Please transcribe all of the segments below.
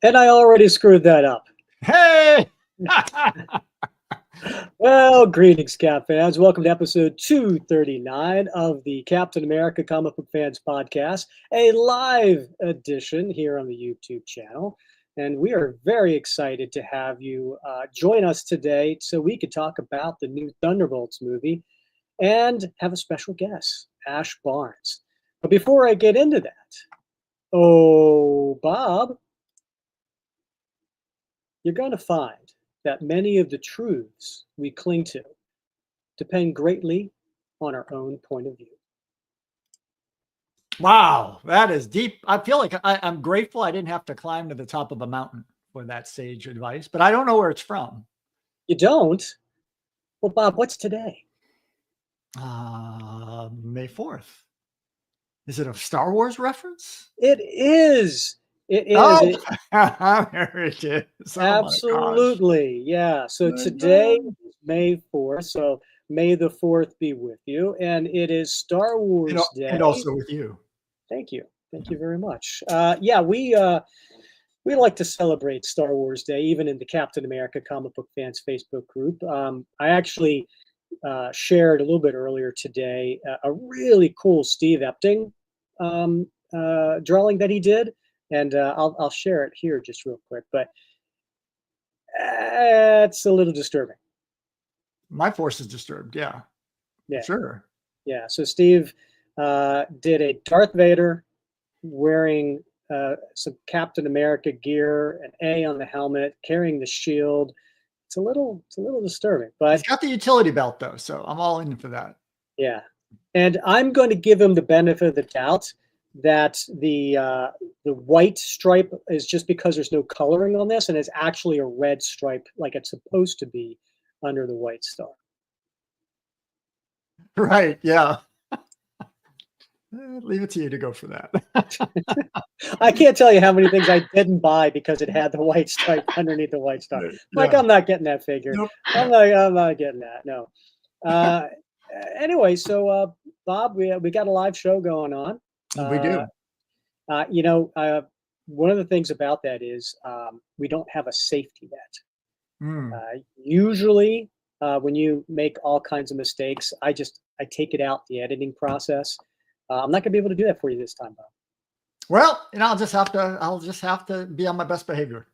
And I already screwed that up. Hey! Well, greetings, Cap fans. Welcome to episode 239 of the Captain America Comic Book Fans Podcast, a live edition here on the YouTube channel. And we are very excited to have you join us today so we could talk about the new Thunderbolts movie and have a special guest, Ash Barnes. But before I get into that, Bob, you're going to find that many of the truths we cling to depend greatly on our own point of view. Wow, that is deep. I feel like I'm grateful I didn't have to climb to the top of a mountain for that sage advice, but I don't know where it's from. You don't? Well, Bob, what's today? May 4th. Is it a Star Wars reference? It is. It is. Oh, there it is. Oh, absolutely. Yeah. So today is May 4th. So May the 4th be with you. And it is Star Wars Day. And also with you. Thank you. Thank you very much. Yeah, we like to celebrate Star Wars Day, even in the Captain America Comic Book Fans Facebook group. I actually shared a little bit earlier today a really cool Steve Epting drawing that he did. And I'll share it here just real quick, but it's a little disturbing. My force is disturbed. Yeah. Sure. Yeah. So Steve did a Darth Vader wearing some Captain America gear, an A on the helmet, carrying the shield. It's a little disturbing, but he's got the utility belt though, so I'm all in for that. Yeah, and I'm going to give him the benefit of the doubt that the white stripe is just because there's no coloring on this, and it's actually a red stripe like it's supposed to be under the white star. Right. Yeah. Leave it to you to go for that. I can't tell you how many things I didn't buy because it had the white stripe underneath the white star. Like, I'm not getting that figure. Nope. I'm not getting that. No. Anyway, so Bob, we got a live show going on. We do. One of the things about that is we don't have a safety net. Usually, when you make all kinds of mistakes, I take it out the editing process. I'm not going to be able to do that for you this time, Bob. Well, I'll just have to be on my best behavior.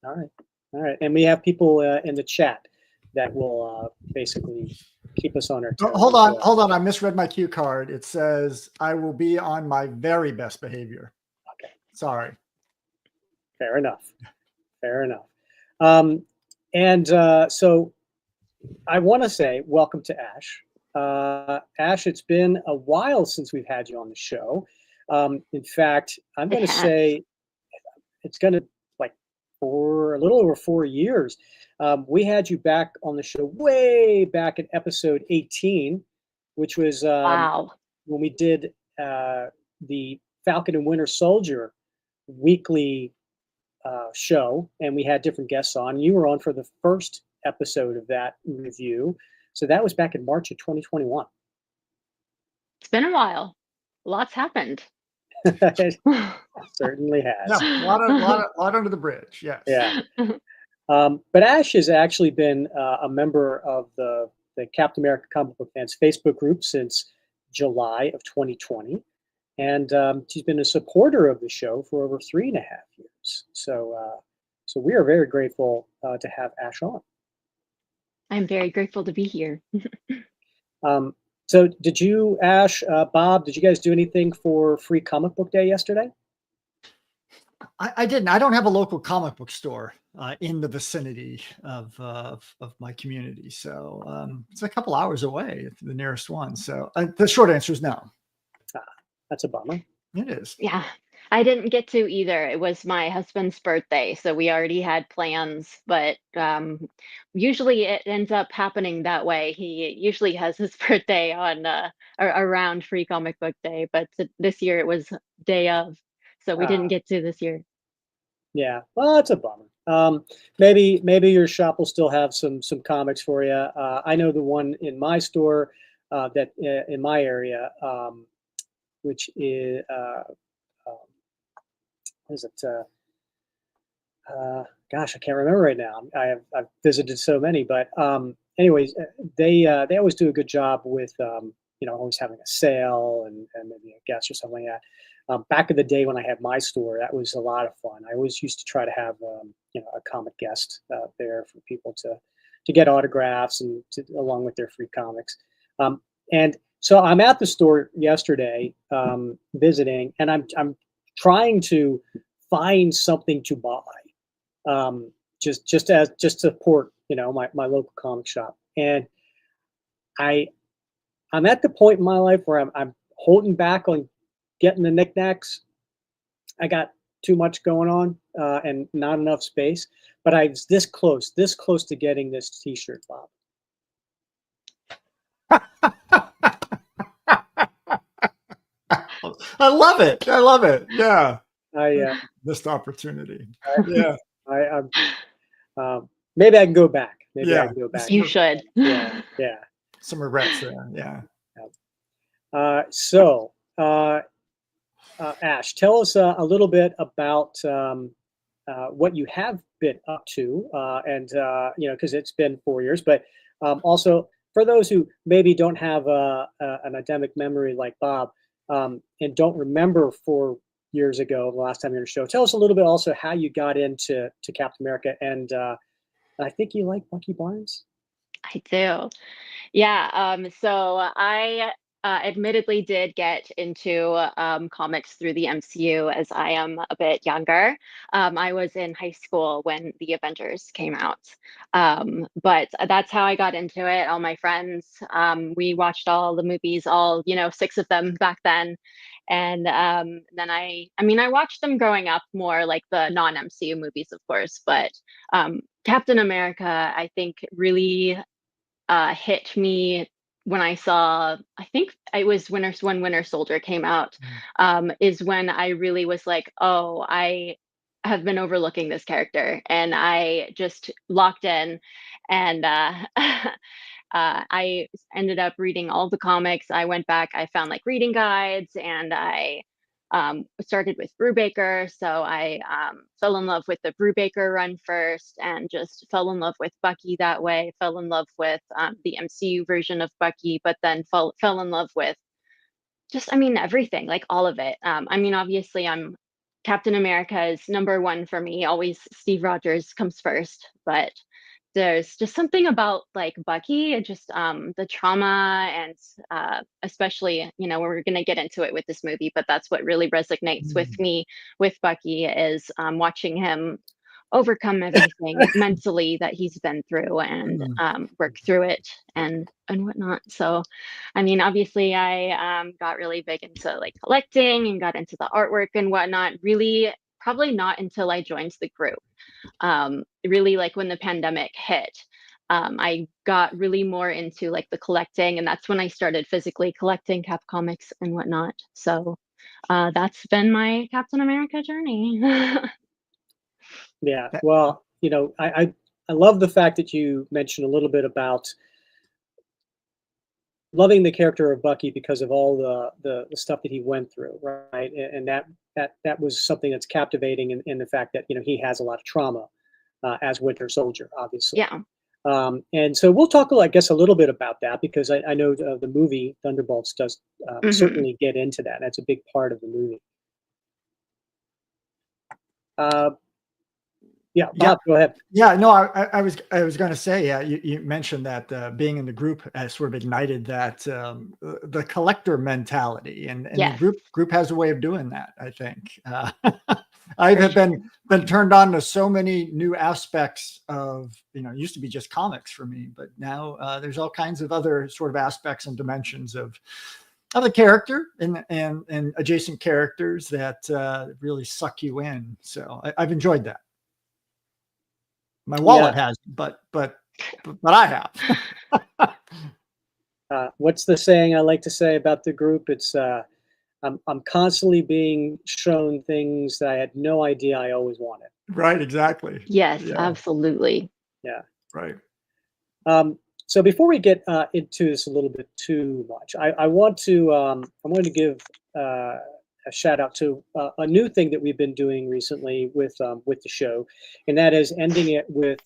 All right, and we have people in the chat that will basically keep us on our toes. Hold on. I misread my cue card. It says I will be on my very best behavior. Okay. Sorry. Fair enough. So I want to say welcome to Ash. Ash, it's been a while since we've had you on the show. In fact, I'm going to say it's going to for a little over 4 years. We had you back on the show way back in episode 18, which was wow, when we did the Falcon and Winter Soldier weekly show, and we had different guests on. You were on for the first episode of that review. So that was back in March of 2021. It's been a while. Lots happened. It certainly has. Yeah, a lot under the bridge. Yes. Yeah. But Ash has actually been a member of the Captain America Comic Book Fans Facebook group since July of 2020. And she's been a supporter of the show for over 3.5 years. So we are very grateful to have Ash on. I'm very grateful to be here. So did you, Ash, Bob, did you guys do anything for Free Comic Book Day yesterday? I didn't. I don't have a local comic book store in the vicinity of my community. So it's a couple hours away, the nearest one. So the short answer is no. That's a bummer. It is. Yeah, I didn't get to either. It was my husband's birthday, so we already had plans, but usually it ends up happening that way. He usually has his birthday on around Free Comic Book Day, but this year it was day of, so we didn't get to this year. Yeah, well, that's a bummer. Maybe your shop will still have some comics for you. I know the one in my store that in my area, which is what is it? gosh, I can't remember right now. I've visited so many, but anyways, they always do a good job with always having a sale and maybe a guest or something like that. Back in the day when I had my store, that was a lot of fun. I always used to try to have a comic guest there for people to get autographs and along with their free comics. And so I'm at the store yesterday visiting, and I'm trying to find something to buy, just to support my local comic shop. And I'm at the point in my life where I'm holding back on getting the knickknacks. I got too much going on and not enough space, but I was this close to getting this T-shirt, Bob. I love it. I love it. Yeah. I Missed opportunity. yeah. Maybe I can go back. Maybe I Yeah. can go back. You should. Yeah. Some regrets there. Yeah. So, Ash, tell us a little bit about what you have been up to, and because it's been 4 years, but also for those who maybe don't have an eidetic memory like Bob, and don't remember 4 years ago, the last time you were on the show, tell us a little bit also how you got into Captain America, and I think you like Bucky Barnes. I do. Yeah. So I admittedly did get into comics through the MCU as I am a bit younger. I was in high school when the Avengers came out. But that's how I got into it. All my friends, we watched all the movies, all, 6 of them back then. And then I watched them growing up more like the non-MCU movies, of course, but Captain America, I think, really hit me when I saw, I think it was when Winter Soldier came out, is when I really was like, oh, I have been overlooking this character, and I just locked in, and I ended up reading all the comics. I went back, I found like reading guides, and I started with Brubaker. So I fell in love with the Brubaker run first and just fell in love with Bucky that way, fell in love with the MCU version of Bucky, but then fell in love with just, everything, like all of it. Obviously, Captain America is number one for me. Always Steve Rogers comes first, but there's just something about like Bucky and just the trauma and especially, we're going to get into it with this movie, but that's what really resonates with me with Bucky is watching him overcome everything mentally that he's been through and work through it and whatnot. So, obviously I got really big into like collecting and got into the artwork and whatnot, really probably not until I joined the group. Really like when the pandemic hit, I got really more into like the collecting, and that's when I started physically collecting Cap comics and whatnot. So that's been my Captain America journey. Yeah, well, I love the fact that you mentioned a little bit about loving the character of Bucky because of all the stuff that he went through, right? And that was something that's captivating in the fact that he has a lot of trauma as Winter Soldier, obviously. Yeah. And so we'll talk, I guess, a little bit about that because I know the movie Thunderbolts does certainly get into that. That's a big part of the movie. Yeah, Bob, go ahead. Yeah, no, I was going to say, yeah, you mentioned that being in the group has sort of ignited that the collector mentality, and Yes. the group has a way of doing that. I think I've been turned on to so many new aspects of it used to be just comics for me, but now there's all kinds of other sort of aspects and dimensions of the character and adjacent characters that really suck you in. So I've enjoyed that. My wallet has, but I have. What's the saying I like to say about the group? It's I'm constantly being shown things that I had no idea I always wanted. Right, exactly. Yes, absolutely. Yeah. Right. So before we get into this a little bit too much, I want to give a shout out to a new thing that we've been doing recently with the show, and that is ending it with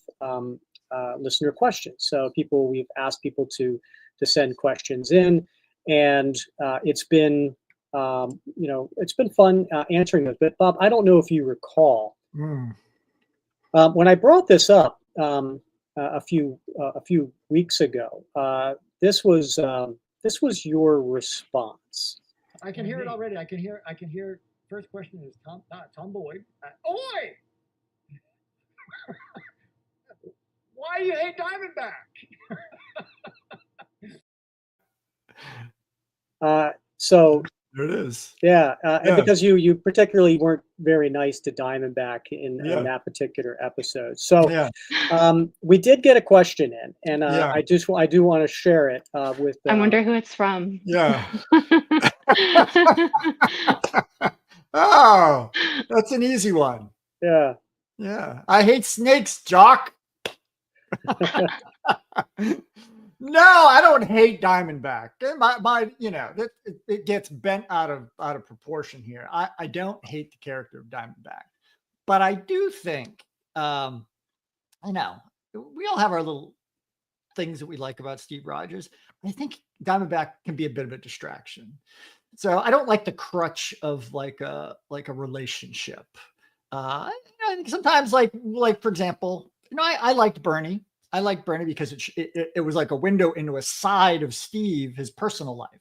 listener questions. So we've asked people to send questions in, and it's been it's been fun answering those. But Bob, I don't know if you recall when I brought this up a few weeks ago. This was your response. I can hear it already. I can hear. First question is Tom Boyd. Oi! Why do you hate Diamondback? So there it is. Yeah, because you particularly weren't very nice to Diamondback in that particular episode. So we did get a question in, and I do want to share it with. I wonder who it's from. Yeah. Oh, that's an easy one. Yeah. Yeah. I hate snakes, Jock. No, I don't hate Diamondback. My it gets bent out of proportion here. I don't hate the character of Diamondback, but I do think, we all have our little things that we like about Steve Rogers. I think Diamondback can be a bit of a distraction. So I don't like the crutch of like a relationship. I think sometimes like for example, I liked Bernie. I like Bernie because it was like a window into a side of Steve, his personal life.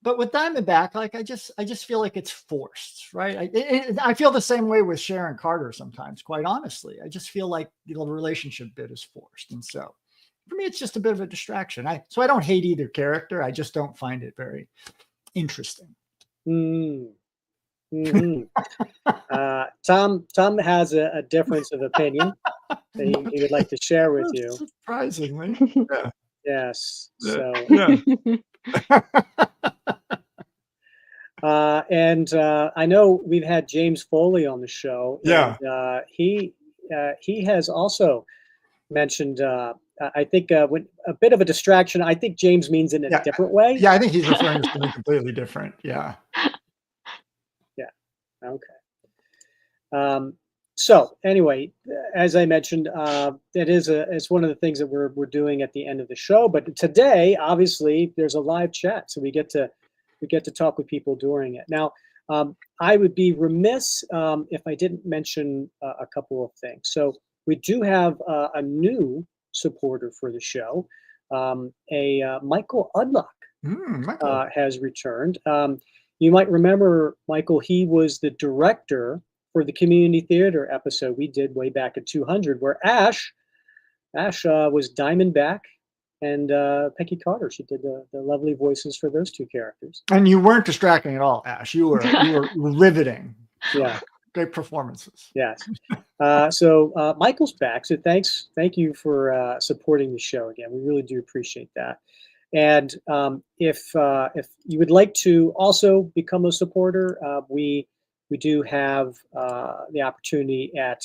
But with Diamondback, like I just feel like it's forced, right? I feel the same way with Sharon Carter sometimes. Quite honestly, I just feel like the relationship bit is forced, and so for me, it's just a bit of a distraction. So I don't hate either character. I just don't find it very interesting. Mm-hmm. Tom has a difference of opinion that he would like to share with you. Surprisingly. Yeah. Yes. So and I know we've had James Foley on the show. Yeah. And, he has also mentioned I think when a bit of a distraction. I think James means in a different way. Yeah, I think he's referring to something completely different. Yeah. Yeah. Okay. So anyway, as I mentioned, it's one of the things that we're doing at the end of the show. But today, obviously, there's a live chat, so we get to talk with people during it. Now, I would be remiss if I didn't mention a couple of things. So we do have a new supporter for the show, Michael Udlock has returned. You might remember Michael. He was the director for the community theater episode we did way back at 200, where Ash was Diamondback and Peggy Carter. She did the lovely voices for those two characters. And you weren't distracting at all, Ash. You were riveting. Yeah. Great performances. Yes. So Michael's back. So thank you for supporting the show again. We really do appreciate that. And if you would like to also become a supporter, we do have the opportunity at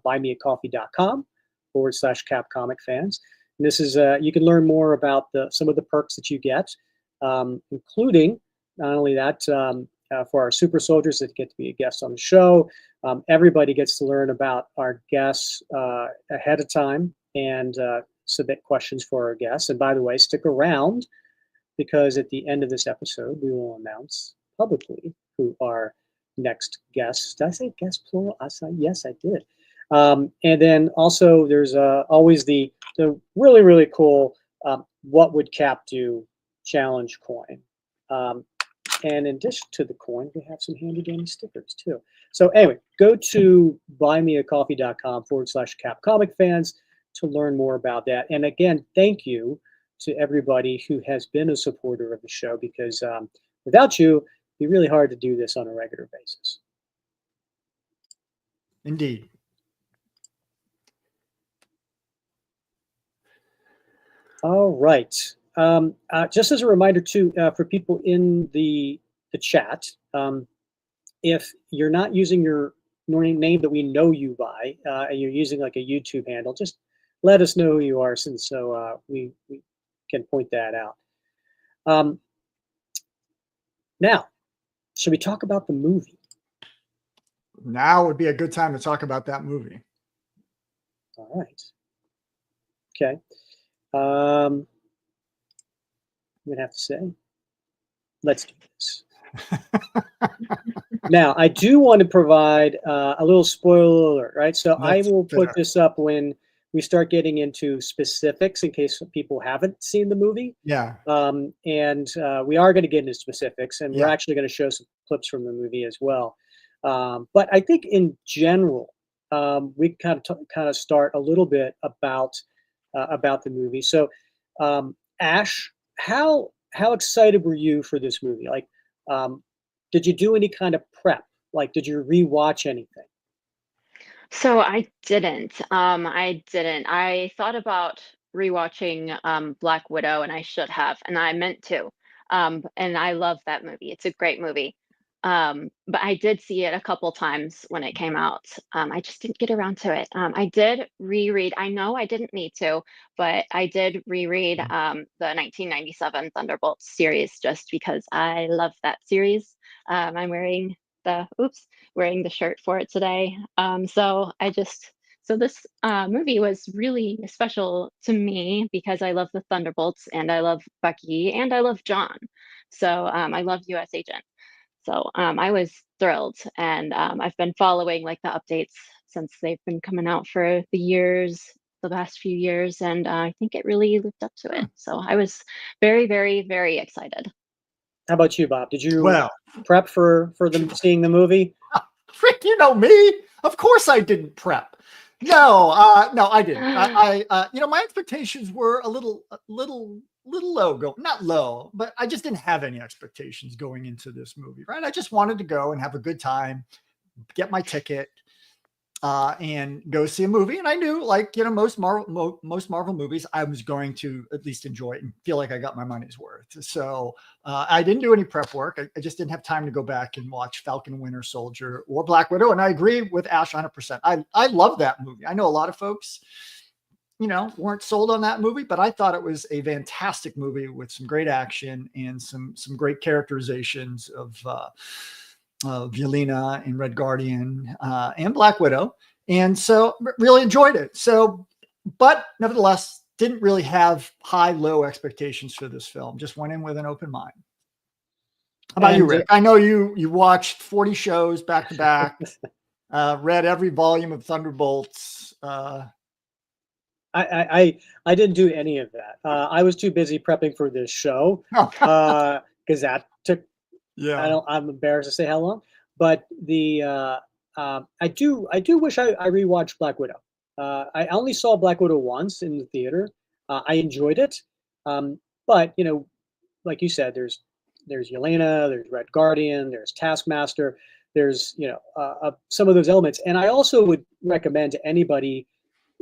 buymeacoffee.com/CapComicFans. And this is you can learn more about some of the perks that you get, including not only that for our super soldiers that get to be a guest on the show. Everybody gets to learn about our guests ahead of time and submit questions for our guests. And by the way, stick around because at the end of this episode, we will announce publicly who our next guests. Did I say guest plural? Yes, I did. And then also there's always the really, really cool What Would Cap Do challenge coin. And in addition to the coin, we have some handy dandy stickers too. So anyway, go to buymeacoffee.com/CapComicFans to learn more about that. And again, thank you to everybody who has been a supporter of the show, because without you, it'd be really hard to do this on a regular basis. Indeed. All right. Just as a reminder too, for people in the chat, if you're not using your name that we know you by, and you're using like a YouTube handle, just let us know who you are, so we can point that out. Now, should we talk about the movie? Now would be a good time to talk about that movie. All right. Okay. I'm gonna have to say, let's do this. Now, I do want to provide a little spoiler alert, right? So I will put this up when we start getting into specifics in case people haven't seen the movie. Yeah. And we are going to get into specifics, and we're actually going to show some clips from the movie as well. But I think in general, we kind of start a little bit about the movie. So, Ash, how excited were you for this movie? Like, did you do any kind of prep? Like, did you rewatch anything? So I didn't. I thought about rewatching Black Widow, and I should have, and I meant to. And I love that movie. It's a great movie. But I did see it a couple times when it came out. I just didn't get around to it. I did reread. I know I didn't need to, but I did reread the 1997 Thunderbolts series just because I love that series. I'm wearing the shirt for it today. So this movie was really special to me because I love the Thunderbolts and I love Bucky and I love John. So I love US Agent. So I was thrilled, and I've been following like the updates since they've been coming out for the past few years, and I think it really lived up to it. So I was very, very, very excited. How about you, Bob? Did you prep for them seeing the movie? Frick, you know me. Of course I didn't prep. No, no, I didn't. My expectations were a little low, not low, but I just didn't have any expectations going into this movie, right? I just wanted to go and have a good time, get my ticket, and go see a movie. And I knew, like, most Marvel movies, I was going to at least enjoy it and feel like I got my money's worth. So I didn't do any prep work. I just didn't have time to go back and watch Falcon and Winter Soldier or Black Widow. And I agree with Ash 100%. I love that movie. I know a lot of folks, weren't sold on that movie, but I thought it was a fantastic movie with some great action and some great characterizations of Yelena and Red Guardian and Black Widow. And so really enjoyed it. So, but nevertheless, didn't really have low expectations for this film. Just went in with an open mind. How about you, Rick? I know you watched 40 shows back to back, read every volume of Thunderbolts. I didn't do any of that. I was too busy prepping for this show because that took. Yeah, I'm embarrassed to say how long, but I do wish I rewatched Black Widow. I only saw Black Widow once in the theater. I enjoyed it, but like you said, there's Yelena, there's Red Guardian, there's Taskmaster, there's some of those elements, and I also would recommend to anybody,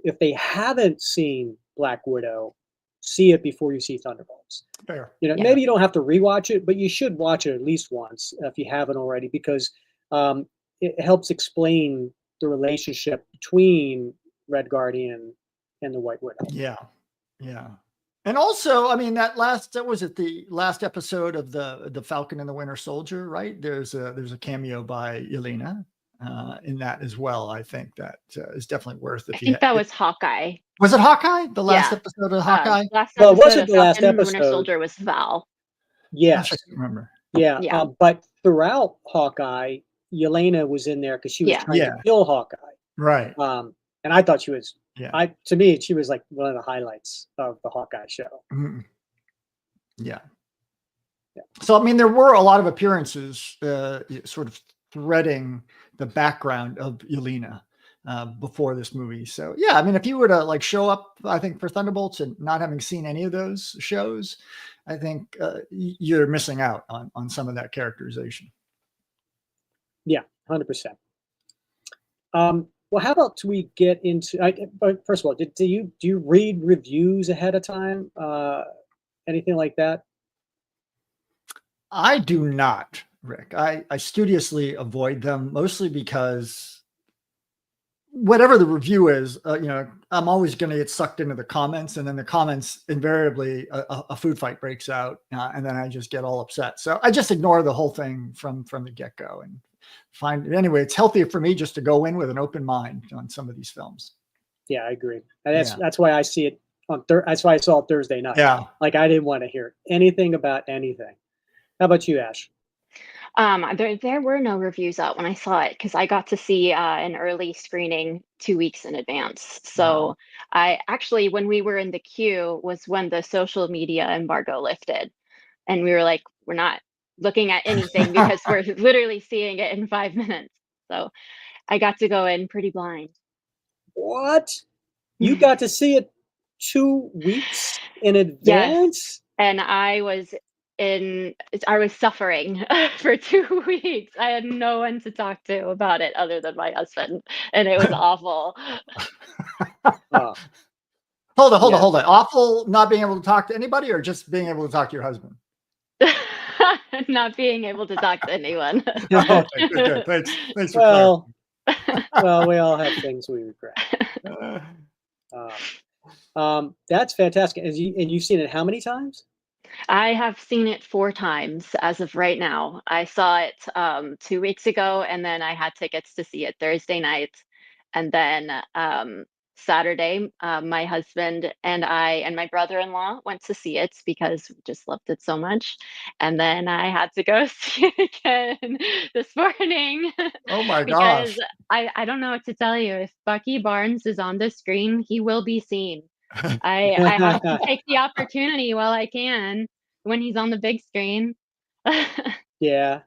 if they haven't seen Black Widow, see it before you see Thunderbolts. Fair. Maybe you don't have to rewatch it, but you should watch it at least once if you haven't already, because it helps explain the relationship between Red Guardian and the White Widow. Yeah. And also, I mean, that was it, the last episode of the Falcon and the Winter Soldier, right? There's a cameo by Yelena in that as well. I think that is definitely worth it. I think that was Hawkeye. Was it Hawkeye? The last episode of Hawkeye? Well, it wasn't the last episode. Winter Soldier was Val. Yes. I can't remember. Yeah. But throughout Hawkeye, Yelena was in there because she was trying to kill Hawkeye. Right. And I thought she was, to me, she was like one of the highlights of the Hawkeye show. Mm-hmm. Yeah. So, I mean, there were a lot of appearances sort of threading the background of Yelena before this movie. So, yeah, I mean, if you were to like show up, I think, for Thunderbolts and not having seen any of those shows, I think you're missing out on some of that characterization. Yeah, 100%. Well, how about we get into? First of all, do you read reviews ahead of time? Anything like that? I do not, Rick. I studiously avoid them, mostly because whatever the review is, I'm always going to get sucked into the comments, and then the comments invariably a food fight breaks out, and then I just get all upset. So I just ignore the whole thing from the get-go and anyway, it's healthier for me just to go in with an open mind on some of these films. Yeah, I agree. And that's why I see it that's why I saw it Thursday night. Yeah. Like I didn't want to hear anything about anything. How about you, Ash? There were no reviews out when I saw it because I got to see an early screening 2 weeks in advance. So I actually, when we were in the queue, was when the social media embargo lifted, and we were like, we're not looking at anything because we're literally seeing it in 5 minutes. So I got to go in pretty blind. What? You got to see it 2 weeks in advance? Yes. And I was suffering for 2 weeks. I had no one to talk to about it other than my husband, and it was awful. Hold on. Awful not being able to talk to anybody, or just being able to talk to your husband? Not being able to talk to anyone. Okay, good. Thanks for well, we all have things we regret. That's fantastic. And you've seen it how many times? I have seen it 4 times as of right now. I saw it 2 weeks ago, and then I had tickets to see it Thursday night. And then Saturday, my husband and I and my brother-in-law went to see it because we just loved it so much. And then I had to go see it again this morning. Oh my gosh. Because I don't know what to tell you. If Bucky Barnes is on the screen, he will be seen. I have to take the opportunity while I can when he's on the big screen. Yeah.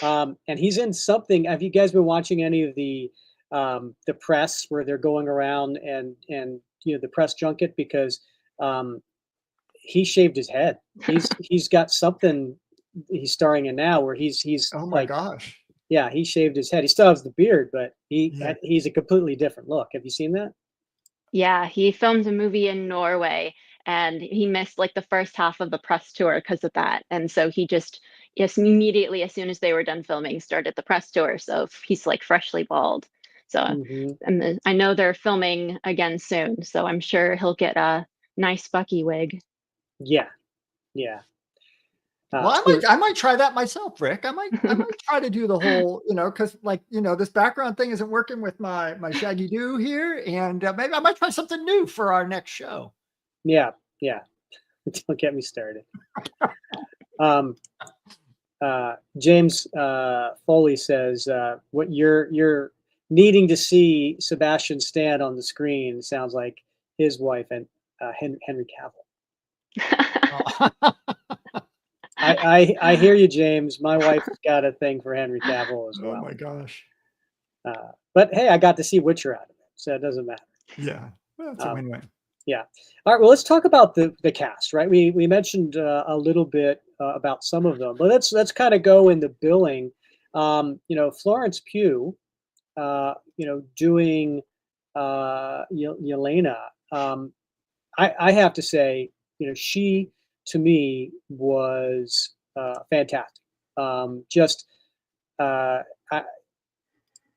And he's in something. Have you guys been watching any of the press where they're going around and the press junket? Because he shaved his head. He's got something he's starring in now where he's oh my gosh. Yeah, he shaved his head. He still has the beard, but he's a completely different look. Have you seen that? Yeah, he filmed a movie in Norway, and he missed like the first half of the press tour because of that. And so he just immediately, as soon as they were done filming, started the press tour. So he's like freshly bald. So and I know they're filming again soon, so I'm sure he'll get a nice Bucky wig. Yeah. Well, I might try that myself, Rick. I might try to do the whole, because this background thing isn't working with my Shaggy Doo here, and maybe I might try something new for our next show. Yeah. Don't get me started. James Foley says, "What you're needing to see Sebastian Stan on the screen sounds like his wife and Henry Cavill." I hear you, James. My wife's got a thing for Henry Cavill as well. Oh my gosh! But hey, I got to see Witcher out of it, so it doesn't matter. Yeah, that's a win-win. Yeah. All right. Well, let's talk about the cast, right? We mentioned a little bit about some of them, but let's kind of go into billing. Florence Pugh, doing Yelena. I have to say, she to me was fantastic.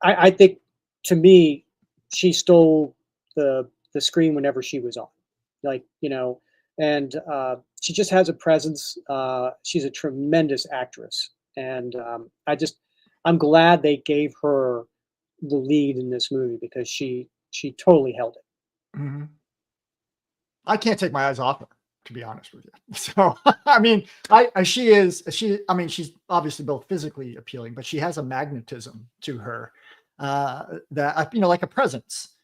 I think to me, she stole the screen whenever she was on, and she just has a presence. She's a tremendous actress, and I'm glad they gave her the lead in this movie because she totally held it. Mm-hmm. I can't take my eyes off her, to be honest with you. So, I mean, she's obviously both physically appealing, but she has a magnetism to her that, like a presence.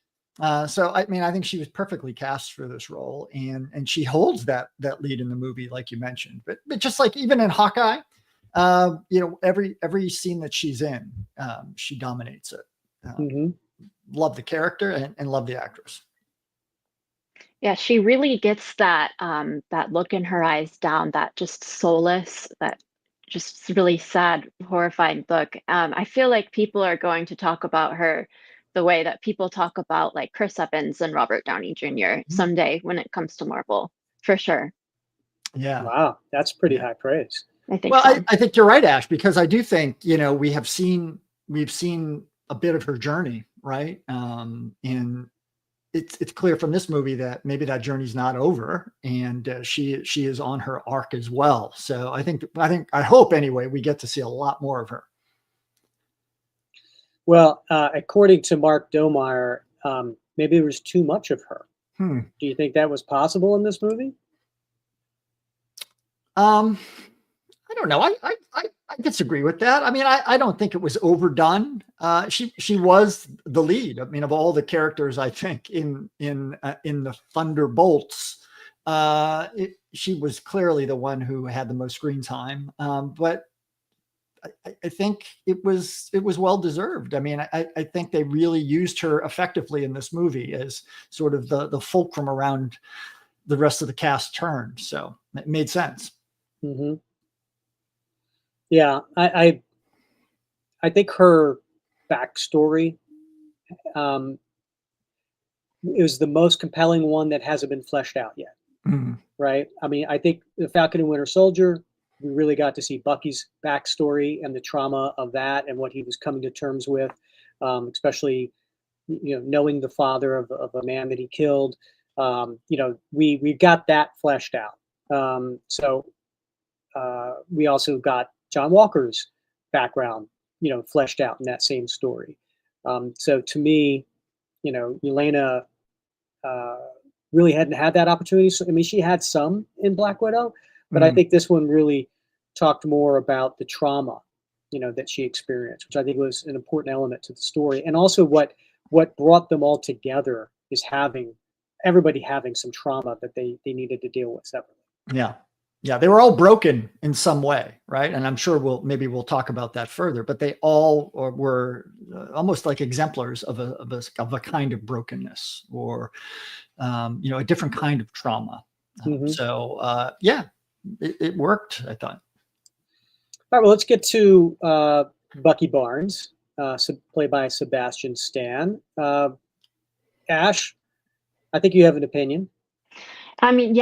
So, I think she was perfectly cast for this role, and she holds that lead in the movie, like you mentioned. But just like even in Hawkeye, every scene that she's in, she dominates it. Love the character and love the actress. Yeah, she really gets that look in her eyes down, that just soulless, that just really sad, horrifying look. I feel like people are going to talk about her the way that people talk about like Chris Evans and Robert Downey Jr. someday when it comes to Marvel, for sure. Yeah. Wow, that's pretty high praise. I think. Well, so. I think you're right, Ash, because I do think we've seen a bit of her journey right? And it's clear from this movie that maybe that journey's not over, and she is on her arc as well. So I hope anyway we get to see a lot more of her. Well, according to Mark Domeyer, maybe there was too much of her. Do you think that was possible in this movie? I don't know. I disagree with that. I mean, I don't think it was overdone. She was the lead. I mean, of all the characters, I think in the Thunderbolts, she was clearly the one who had the most screen time. But I think it was well deserved. I mean, I think they really used her effectively in this movie as sort of the fulcrum around the rest of the cast turned. So it made sense. Mm-hmm. Yeah, I think her backstory is the most compelling one that hasn't been fleshed out yet. Right? I mean, I think the Falcon and Winter Soldier, we really got to see Bucky's backstory and the trauma of that and what he was coming to terms with, especially knowing the father of a man that he killed. We got that fleshed out. So we also got John Walker's background, fleshed out in that same story. So to me, Yelena really hadn't had that opportunity. So, I mean, she had some in Black Widow, but I think this one really talked more about the trauma, that she experienced, which I think was an important element to the story. And also what brought them all together is everybody having some trauma that they needed to deal with separately. Yeah, they were all broken in some way, right? And I'm sure we'll talk about that further. But they all were almost like exemplars of a kind of brokenness, or a different kind of trauma. So it worked, I thought. All right, well, let's get to Bucky Barnes, played by Sebastian Stan. Ash, I think you have an opinion. I mean,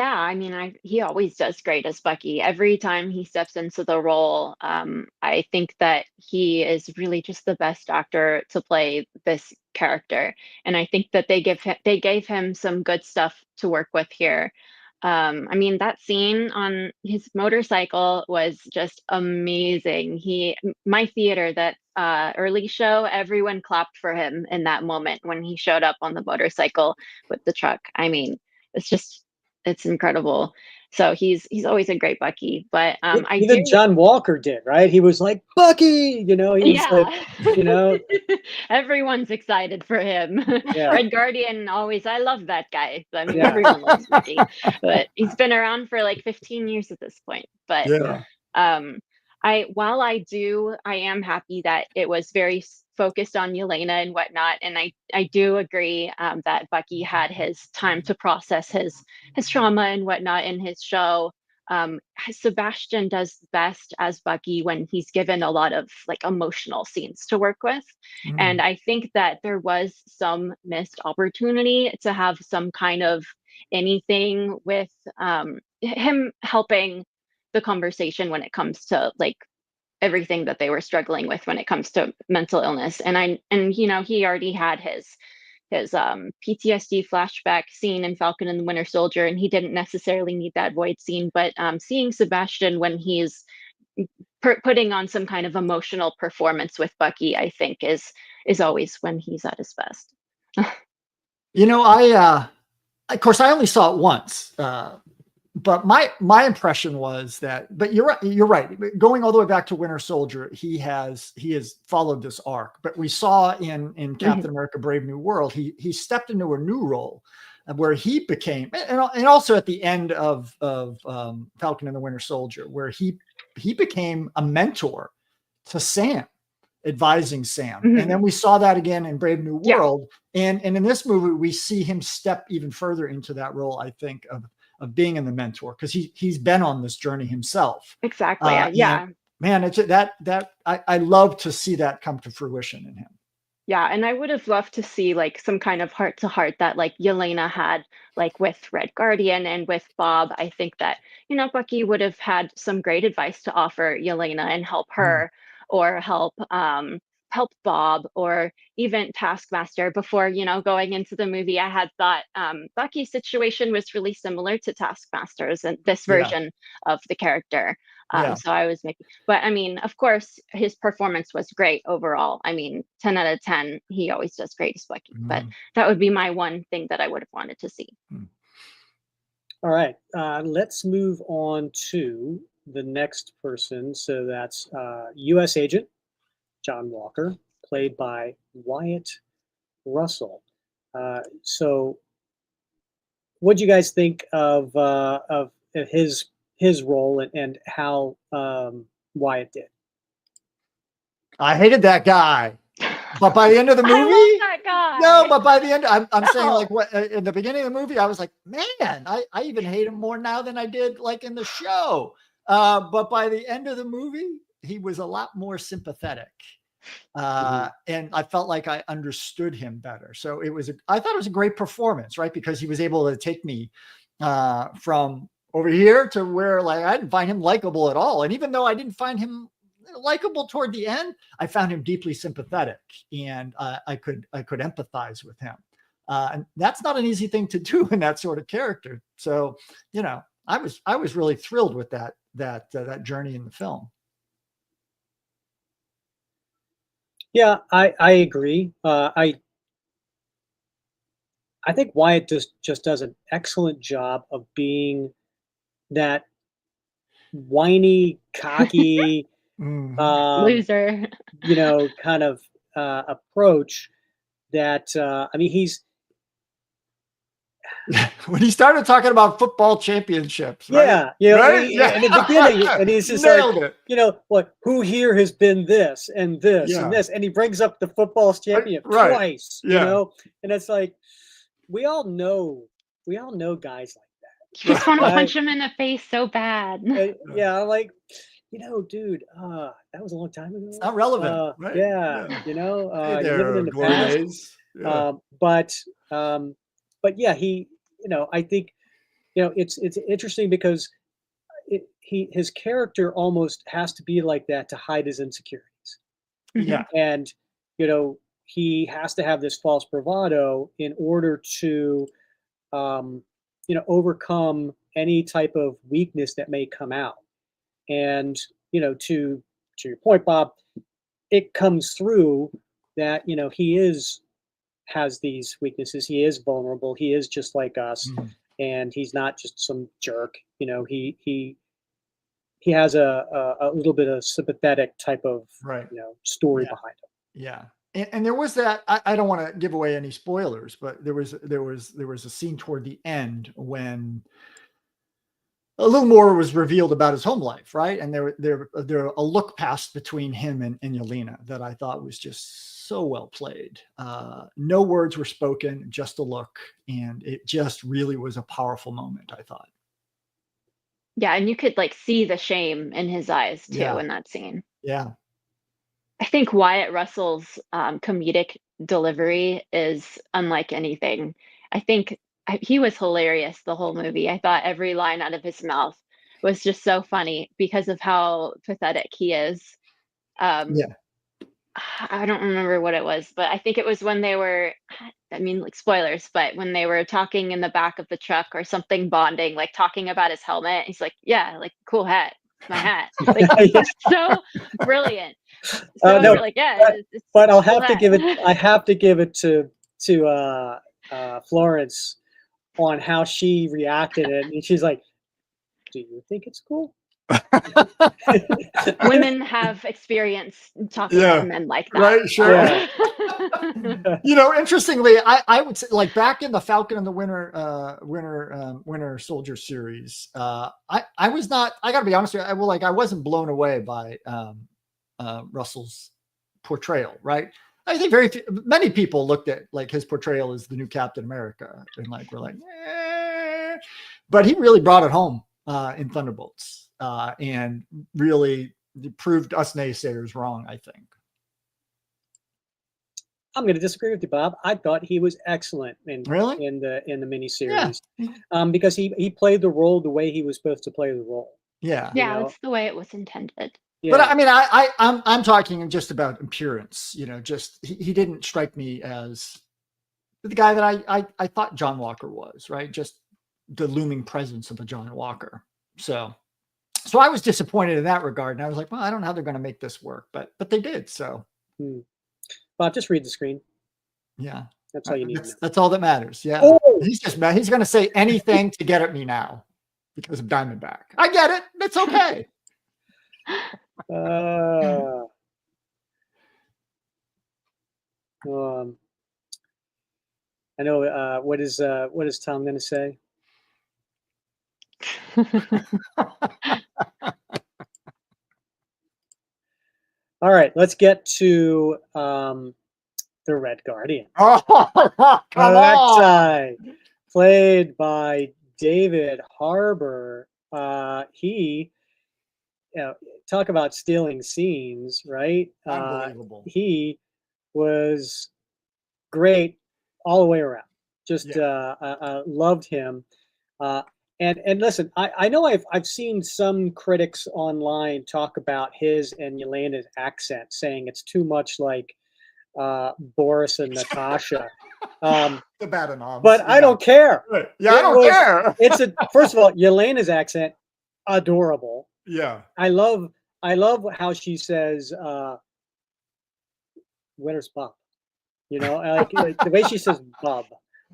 he always does great as Bucky. Every time he steps into the role, I think that he is really just the best actor to play this character. And I think that they gave him some good stuff to work with here. I mean, that scene on his motorcycle was just amazing. My theater, that early show, everyone clapped for him in that moment when he showed up on the motorcycle with the truck. I mean, it's incredible. So he's always a great Bucky. But even John Walker did, right? He was like, Bucky, he was like, everyone's excited for him. Yeah. Red Guardian always, I love that guy. I mean, everyone loves Bucky, but he's been around for like 15 years at this point. But I am happy that it was very focused on Yelena and whatnot, and I do agree that Bucky had his time to process his trauma and whatnot in his show. Sebastian does best as Bucky when he's given a lot of like emotional scenes to work with, and I think that there was some missed opportunity to have some kind of anything with him helping the conversation when it comes to like everything that they were struggling with when it comes to mental illness. And he already had his PTSD flashback scene in Falcon and the Winter Soldier, and he didn't necessarily need that void scene. But seeing Sebastian when he's putting on some kind of emotional performance with Bucky, I think is always when he's at his best. Of course, I only saw it once. But my impression was that, but you're right. Going all the way back to Winter Soldier, he has followed this arc. But we saw in Captain America: Brave New World, he stepped into a new role where he became, and also at the end of Falcon and the Winter Soldier, where he became a mentor to Sam, advising Sam. And then we saw that again in Brave New World, and in this movie we see him step even further into that role, I think, of being in the mentor, because he's been on this journey himself. Exactly. Man, it's that I love to see that come to fruition in him. Yeah, and I would have loved to see like some kind of heart to heart that like Yelena had like with Red Guardian and with Bob. I think that Bucky would have had some great advice to offer Yelena and help her, or help help Bob or even Taskmaster before, going into the movie, I had thought Bucky's situation was really similar to Taskmaster's and this Yeah. version of the character. Yeah. So I was making, but I mean, of course, his performance was great overall. I mean, 10 out of 10, he always does great as Bucky, but that would be my one thing that I would have wanted to see. All right, let's move on to the next person. So that's U.S. Agent John Walker, played by Wyatt Russell. So, what do you guys think of his role and how Wyatt did? I hated that guy, but by the end of the movie, I love that guy. No, but by the end, I'm saying No. like what in the beginning of the movie, I was like, man, I even hate him more now than I did like in the show. But by the end of the movie, he was a lot more sympathetic. And I felt like I understood him better. So I thought it was a great performance, right? Because he was able to take me from over here to where like I didn't find him likable at all. And even though I didn't find him likable toward the end, I found him deeply sympathetic, and I could empathize with him. And that's not an easy thing to do in that sort of character. So, I was really thrilled with that journey in the film. Yeah, I agree. I think Wyatt just does an excellent job of being that whiny, cocky, loser, kind of approach that, I mean, he's when he started talking about football championships, right? Right? In the beginning, and he's just nailed like, it. Who here has been this and this and this, and he brings up the football championship twice, and it's like, we all know guys like that. You just want to punch him in the face so bad. I'm like, dude, that was a long time ago. It's not relevant, right? You're living in the past. But yeah, he, I think, it's interesting because his character almost has to be like that to hide his insecurities. Yeah. And, he has to have this false bravado in order to, overcome any type of weakness that may come out. And, to your point, Bob, it comes through that, he has these weaknesses. He is vulnerable. He is just like us, and he's not just some jerk. He has a little bit of sympathetic type of story behind him. Yeah. And there was that, I don't want to give away any spoilers, but there was a scene toward the end when a little more was revealed about his home life, right? And there a look passed between him and Yelena that I thought was just so well played. No words were spoken, just a look, and it just really was a powerful moment, I thought. Yeah, and you could like see the shame in his eyes too in that scene. Yeah. I think Wyatt Russell's comedic delivery is unlike anything. I think he was hilarious the whole movie. I thought every line out of his mouth was just so funny because of how pathetic he is. I don't remember what it was, but I think it was when they were, like spoilers, but when they were talking in the back of the truck or something, bonding, like talking about his helmet. He's like, yeah, like cool hat. My hat. Like, it's so brilliant. So like, but I'll have to give it. I have to give it to Florence on how she reacted, and she's like, "Do you think it's cool?" Women have experience talking to men like that, right? Sure. Interestingly, I would say, like back in the Falcon and the Winter Soldier series, I was not. I got to be honest with you. I wasn't blown away by Russell's portrayal. Right. I think many people looked at like his portrayal as the new Captain America and like were like, but he really brought it home in Thunderbolts. And really proved us naysayers wrong, I think. I'm going to disagree with you, Bob. I thought he was excellent in the miniseries, because he played the role the way he was supposed to play the role. Yeah, that's the way it was intended. But I mean, I'm talking just about appearance. Just he didn't strike me as the guy that I thought John Walker was, right? Just the looming presence of a John Walker. So I was disappointed in that regard, and I was like, well, I don't know how they're going to make this work, but they did. So, Bob, just read the screen. Yeah, that's all you need. That's all that matters. Yeah, he's going to say anything to get at me now because of Diamondback. I get it. It's okay. I know. What is Tom going to say? All right, let's get to the Red Guardian. Alexei, played by David Harbour. He, talk about stealing scenes, right? Unbelievable. He was great all the way around. Just loved him. And listen, I know I've seen some critics online talk about his and Yelena's accent, saying it's too much like Boris and Natasha. The Badenoms. But I don't care. Yeah, I don't care. First of all, Yelena's accent, adorable. Yeah. I love how she says, "Where's Bob?" Like the way she says Bob.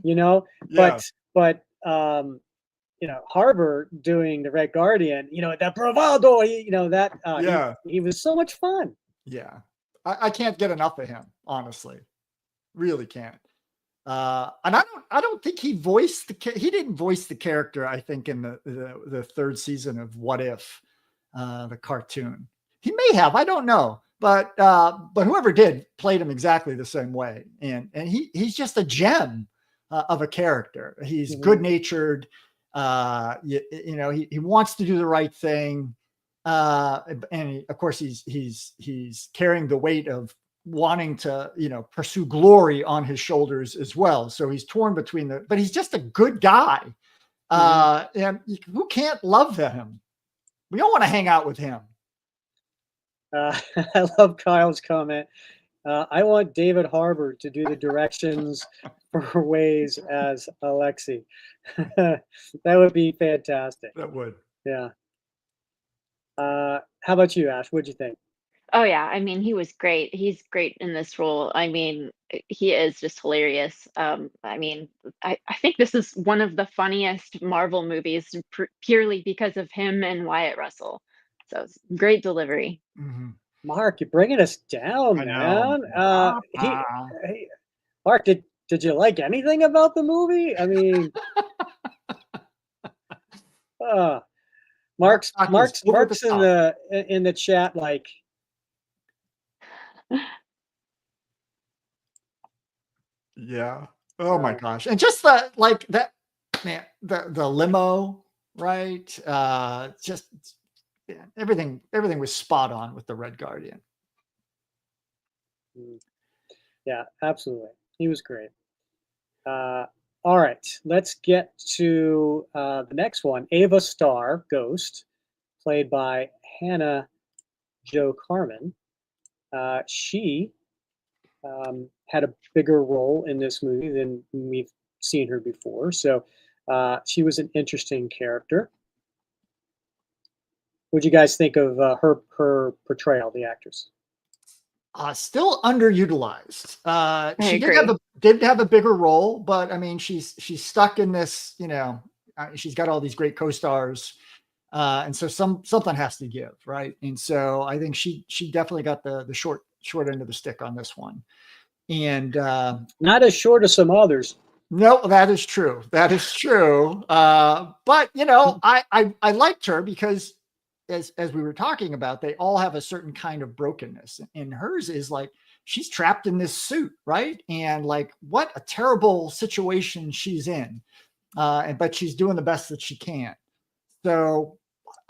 Yeah. But Harbour doing the Red Guardian, that bravado, he was so much fun. Yeah. I can't get enough of him, honestly. Really can't. And I don't think he didn't voice the character, I think, in the third season of What If, the cartoon. He may have, I don't know. But whoever did played him exactly the same way. And he's just a gem of a character. He's good-natured. He wants to do the right thing. And of course he's carrying the weight of wanting to, pursue glory on his shoulders as well. So he's torn between but he's just a good guy. And who can't love him? We all want to hang out with him. I love Kyle's comment. I want David Harbour to do the directions for Waze as Alexei. That would be fantastic. That would. Yeah. How about you, Ash? What'd you think? Oh yeah, I mean, he was great. He's great in this role. I mean, he is just hilarious. I think this is one of the funniest Marvel movies purely because of him and Wyatt Russell. So it's great delivery. Mm-hmm. Mark, you're bringing us down, man. Mark, did you like anything about the movie? I mean, Mark's in the chat like. Yeah. Oh my gosh. And just the limo, right? Everything was spot on with the Red Guardian. Yeah, absolutely. He was great. All right, let's get to the next one. Ava Starr, Ghost, played by Hannah John-Kamen. She had a bigger role in this movie than we've seen her before. So she was an interesting character. What do you guys think of her portrayal, the actress? Still underutilized. She agree. did have a bigger role, but I mean, she's stuck in this. She's got all these great co-stars, and so something has to give, right? And so I think she definitely got the short end of the stick on this one, and not as short as some others. No, that is true. That is true. But I liked her because as we were talking about, they all have a certain kind of brokenness, and hers is like she's trapped in this suit, right? And like, what a terrible situation she's in, but she's doing the best that she can. So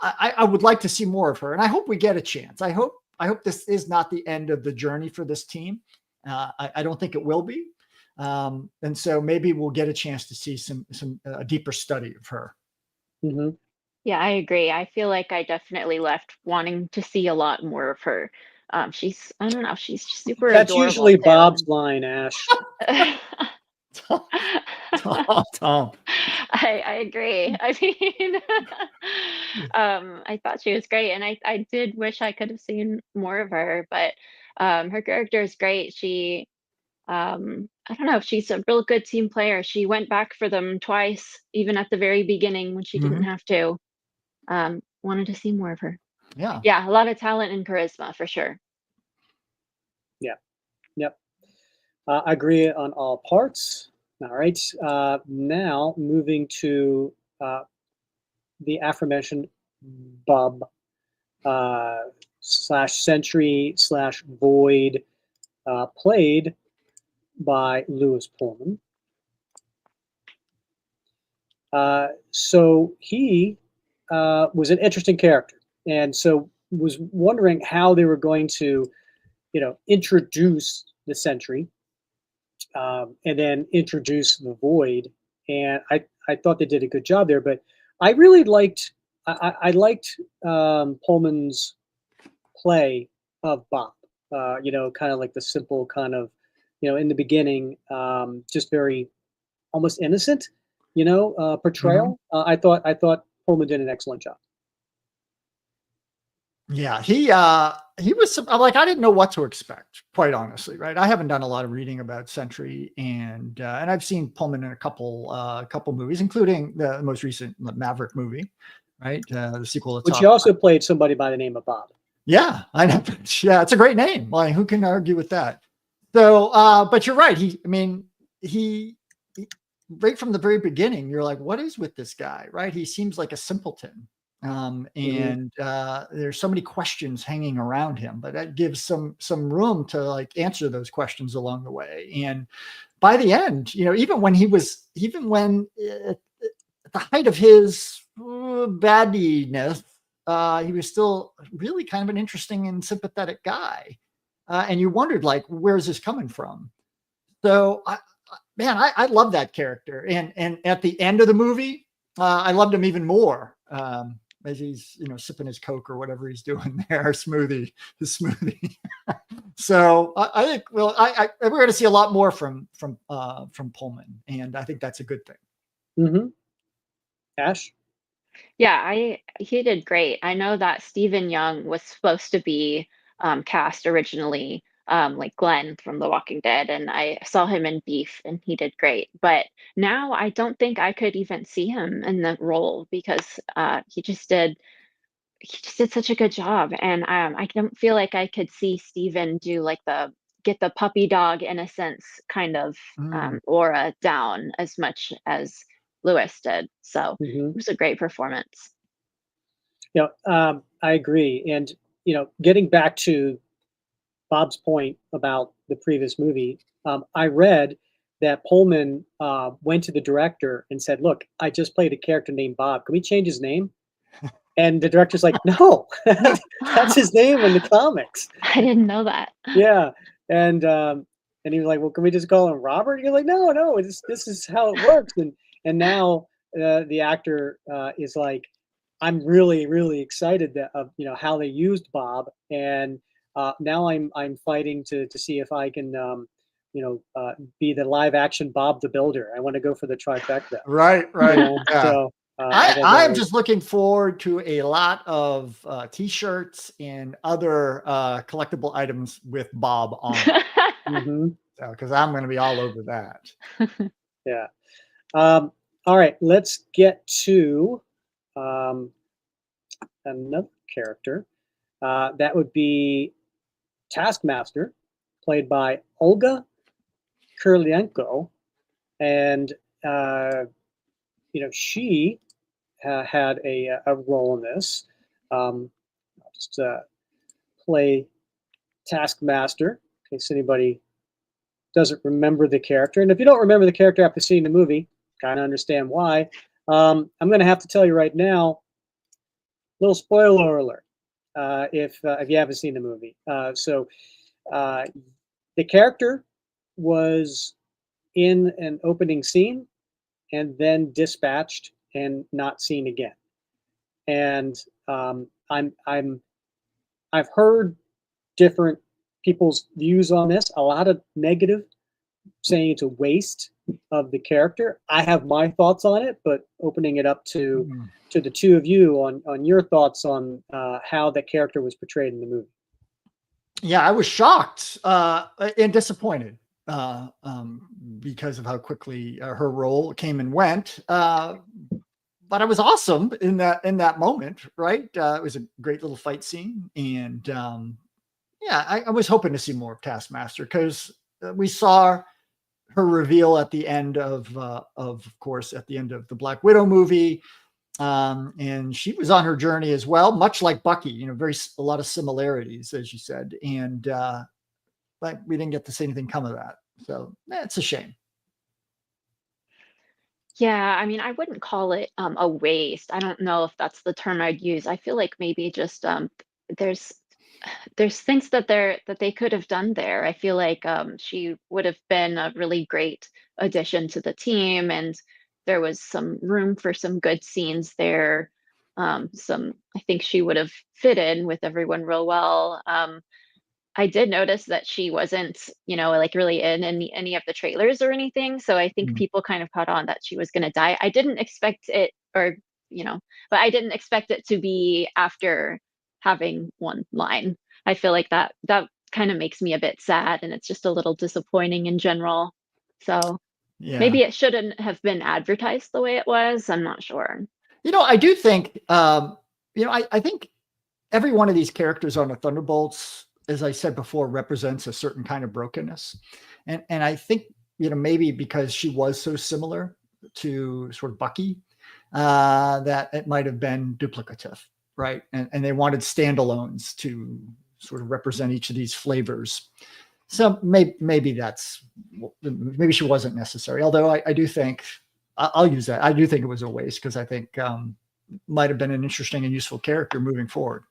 I would like to see more of her, and I hope we get a chance. I hope this is not the end of the journey for this team. I don't think it will be, and so maybe we'll get a chance to see some deeper study of her. Mm-hmm. Yeah, I agree. I feel like I definitely left wanting to see a lot more of her. I don't know, she's super That's adorable usually too. Bob's line, Ash. Tom, Tom. I agree. I mean, I thought she was great, and I did wish I could have seen more of her, but her character is great. I don't know, she's a real good team player. She went back for them twice, even at the very beginning when she didn't Mhm. have to. Wanted to see more of her. Yeah. Yeah, a lot of talent and charisma for sure. Yeah. Yep. I agree on all parts. All right. Now moving to the aforementioned Bob slash Sentry slash Void, played by Louis Pullman. So he was an interesting character, and so was wondering how they were going to, introduce the Sentry, and then introduce the Void. And I thought they did a good job there, but I really liked I liked Pullman's play of Bob. Kind of like the simple kind of, in the beginning, just very almost innocent, Mhm. portrayal. I thought Pullman did an excellent job. Yeah, he was I'm like, I didn't know what to expect, quite honestly, right? I haven't done a lot of reading about Sentry, and I've seen Pullman in a couple movies, including the most recent Maverick movie, right? The sequel to But she Top Gun. also played somebody by the name of Bob. Yeah, I know. Yeah, it's a great name. Like, who can argue with that? So, but you're right. He right from the very beginning, you're like, what is with this guy, right? He seems like a simpleton. Hmm. And there's so many questions hanging around him, but that gives some room to like answer those questions along the way. And by the end, even when at the height of his baddiness, he was still really kind of an interesting and sympathetic guy. And you wondered, like, where's this coming from? So, man, I love that character. And at the end of the movie, I loved him even more, as he's sipping his Coke or whatever he's doing there, his smoothie. So I think, well, we're going to see a lot more from Pullman, and I think that's a good thing. Hmm. Ash. Yeah, I he did great. I know that Stephen Young was supposed to be cast originally, like Glenn from The Walking Dead, and I saw him in Beef, and he did great. But now I don't think I could even see him in the role because he just did such a good job, and I don't feel like I could see Stephen do like the get the puppy dog innocence kind of Mm. aura down as much as Lewis did. So Hmm. it was a great performance. I agree. And getting back to Bob's point about the previous movie, I read that Pullman went to the director and said, "Look, I just played a character named Bob. Can we change his name?" And the director's like, "No, that's his name in the comics." I didn't know that. Yeah, and and he was like, "Well, can we just call him Robert?" And you're like, "No, no, this is how it works." And now the actor is like, "I'm really really excited that of how they used Bob, and now I'm fighting to see if I can be the live action Bob the Builder. I want to go for the trifecta, Right, right. Yeah. So I I thought that I'm was just looking forward to a lot of t-shirts and other collectible items with Bob on them. hmm So, because I'm going to be all over that. yeah. All right, let's get to um, another character. That would be Taskmaster, played by Olga Kurylenko, and uh, she had a role in this. I'll just play Taskmaster in case anybody doesn't remember the character. And if you don't remember the character after seeing the movie, kind of understand why. I'm going to have to tell you right now, little spoiler alert, if you haven't seen the movie. So uh, the character was in an opening scene and then dispatched and not seen again. and I've heard different people's views on this. A lot of negative, saying it's a waste of the character. I have my thoughts on it, but opening it up to the two of you on your thoughts on how the character was portrayed in the movie. Yeah, I was shocked and disappointed because of how quickly her role came and went. But it was awesome in that moment, right? It was a great little fight scene, and yeah, I was hoping to see more of Taskmaster, because we saw her reveal at the end of course, at the end of the Black Widow movie. And she was on her journey as well, much like Bucky, a lot of similarities, as you said. And but we didn't get to see anything come of that. So it's a shame. Yeah, I mean, I wouldn't call it a waste. I don't know if that's the term I'd use. I feel like maybe just there's there's things that they could have done there. I feel like she would have been a really great addition to the team, and there was some room for some good scenes there. I think she would have fit in with everyone real well. I did notice that she wasn't, like really in any of the trailers or anything. So I think people kind of caught on that she was going to die. I didn't expect it, or, but I didn't expect it to be after having one line. I feel like that kind of makes me a bit sad, and it's just a little disappointing in general. So Yeah. maybe it shouldn't have been advertised the way it was. I'm not sure. I do think, I think every one of these characters on the Thunderbolts, as I said before, represents a certain kind of brokenness. And I think, maybe because she was so similar to sort of Bucky, that it might have been duplicative, right? And they wanted standalones to sort of represent each of these flavors. So maybe she wasn't necessary. Although I do think, I'll use that. I do think it was a waste, because I think might have been an interesting and useful character moving forward.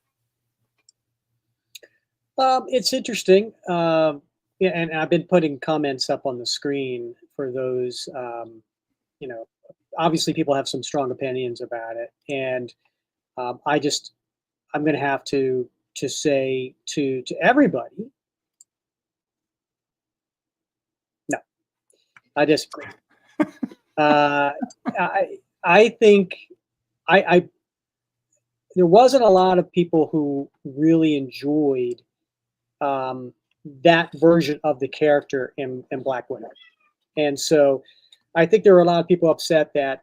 It's interesting. Yeah, and I've been putting comments up on the screen for those. Obviously people have some strong opinions about it, and I'm going to have to say to everybody, no, I disagree. I think there wasn't a lot of people who really enjoyed that version of the character in Black Widow. And so I think there were a lot of people upset that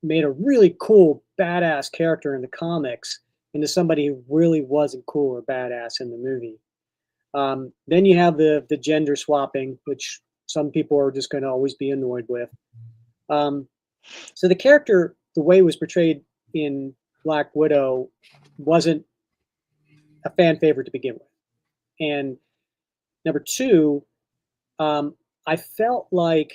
made a really cool, badass character in the comics into somebody who really wasn't cool or badass in the movie. Then you have the gender swapping, which some people are just going to always be annoyed with. So the character, the way it was portrayed in Black Widow, wasn't a fan favorite to begin with. And number two, I felt like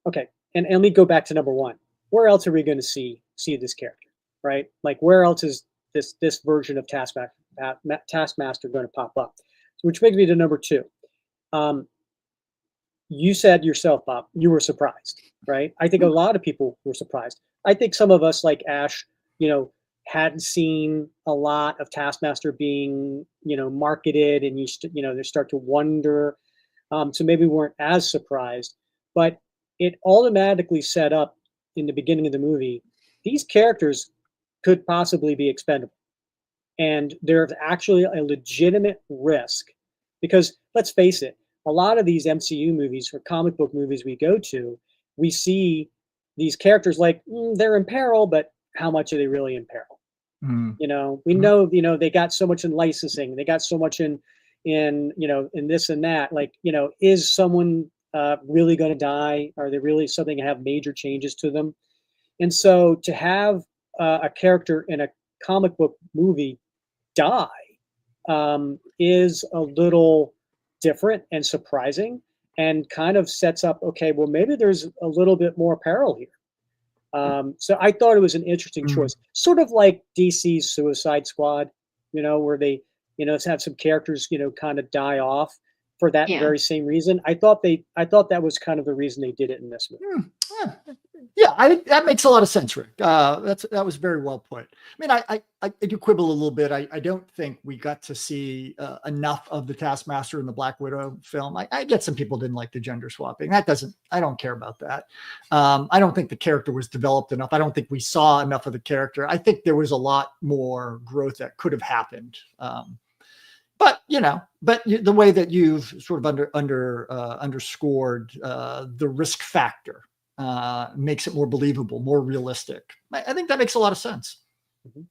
okay, and let me go back to number one. Where else are we going to see this character, right? Like, where else is this version of Taskmaster going to pop up? Which brings me to number two. You said yourself, Bob, you were surprised, right? I think a lot of people were surprised. I think some of us, like Ash, hadn't seen a lot of Taskmaster being, marketed, and they start to wonder. So maybe we weren't as surprised, but it automatically set up in the beginning of the movie, these characters could possibly be expendable. And there's actually a legitimate risk, because let's face it, a lot of these MCU movies or comic book movies we go to, we see these characters like they're in peril, but how much are they really in peril? We know, they got so much in licensing, they got so much in this and that. Like, is someone really going to die? Are they really something to have major changes to them? And so to have a character in a comic book movie die is a little different and surprising, and kind of sets up, okay, well, maybe there's a little bit more peril here. So I thought it was an interesting choice, sort of like DC's Suicide Squad, where they, have some characters, kind of die off. for that Yeah. very same reason. I thought that was kind of the reason they did it in this movie. Yeah, that makes a lot of sense, Rick. That was very well put. I mean, I do quibble a little bit. I don't think we got to see enough of the Taskmaster in the Black Widow film. I get some people didn't like the gender swapping. I don't care about that. I don't think the character was developed enough. I don't think we saw enough of the character. I think there was a lot more growth that could have happened. But the way that you've sort of underscored the risk factor makes it more believable, more realistic. I think that makes a lot of sense. Mm-hmm.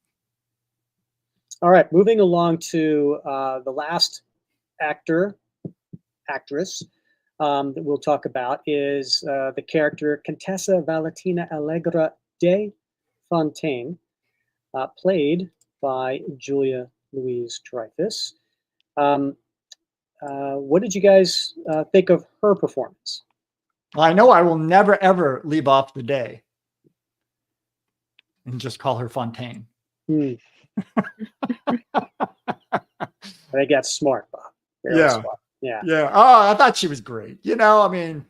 All right, moving along to the last actress that we'll talk about is the character Contessa Valentina Allegra de Fontaine, played by Julia Louis-Dreyfus. What did you guys think of her performance? Well, I know I will never, ever leave off the day and just call her Fontaine. I think that's smart, Bob. Very smart. Yeah. Oh, I thought she was great. I mean,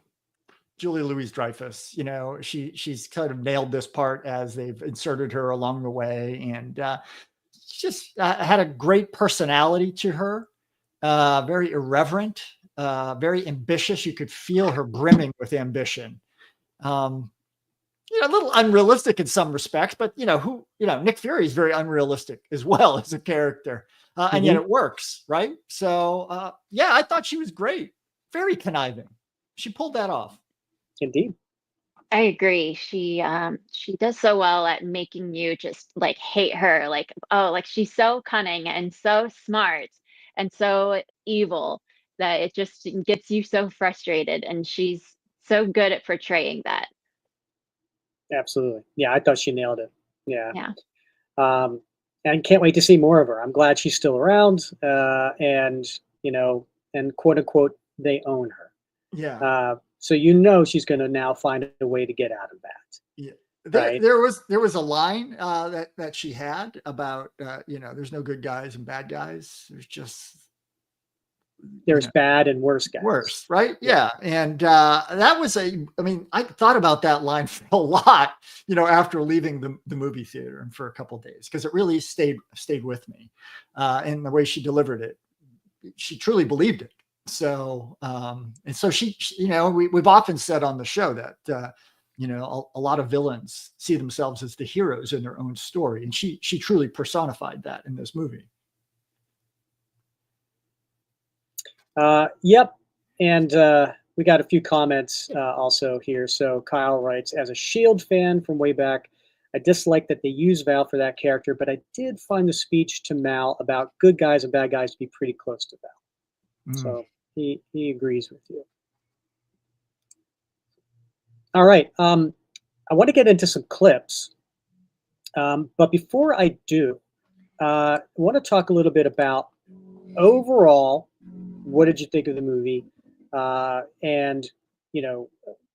Julia Louis-Dreyfus, she's kind of nailed this part as they've inserted her along the way. And just had a great personality to her, very irreverent, very ambitious. You could feel her brimming with ambition. A little unrealistic in some respects, but Nick Fury is very unrealistic as well as a character. And yet it works, right? So, I thought she was great. Very conniving. She pulled that off. Indeed. I agree. She does so well at making you just like hate her. Like, oh, like she's so cunning and so smart and so evil that it just gets you so frustrated. And she's so good at portraying that. Absolutely. Yeah, I thought she nailed it. Yeah. And can't wait to see more of her. I'm glad she's still around. And quote unquote, they own her. Yeah. So she's going to now find a way to get out of that. Yeah. Right? There was a line that she had about there's no good guys and bad guys. There's bad and worse guys. Worse, right? Yeah. And that was I thought about that line for a lot, after leaving the movie theater and for a couple of days, because it really stayed with me. And the way she delivered it, she truly believed it. So, and so she we've often said on the show that, a lot of villains see themselves as the heroes in their own story. And she truly personified that in this movie. Yep. And we got a few comments also here. So Kyle writes, as a S.H.I.E.L.D. fan from way back, I dislike that they use Val for that character, but I did find the speech to Mal about good guys and bad guys to be pretty close to Val. So he agrees with you. All right. I want to get into some clips. But before I do, I want to talk a little bit about overall, what did you think of the movie? And,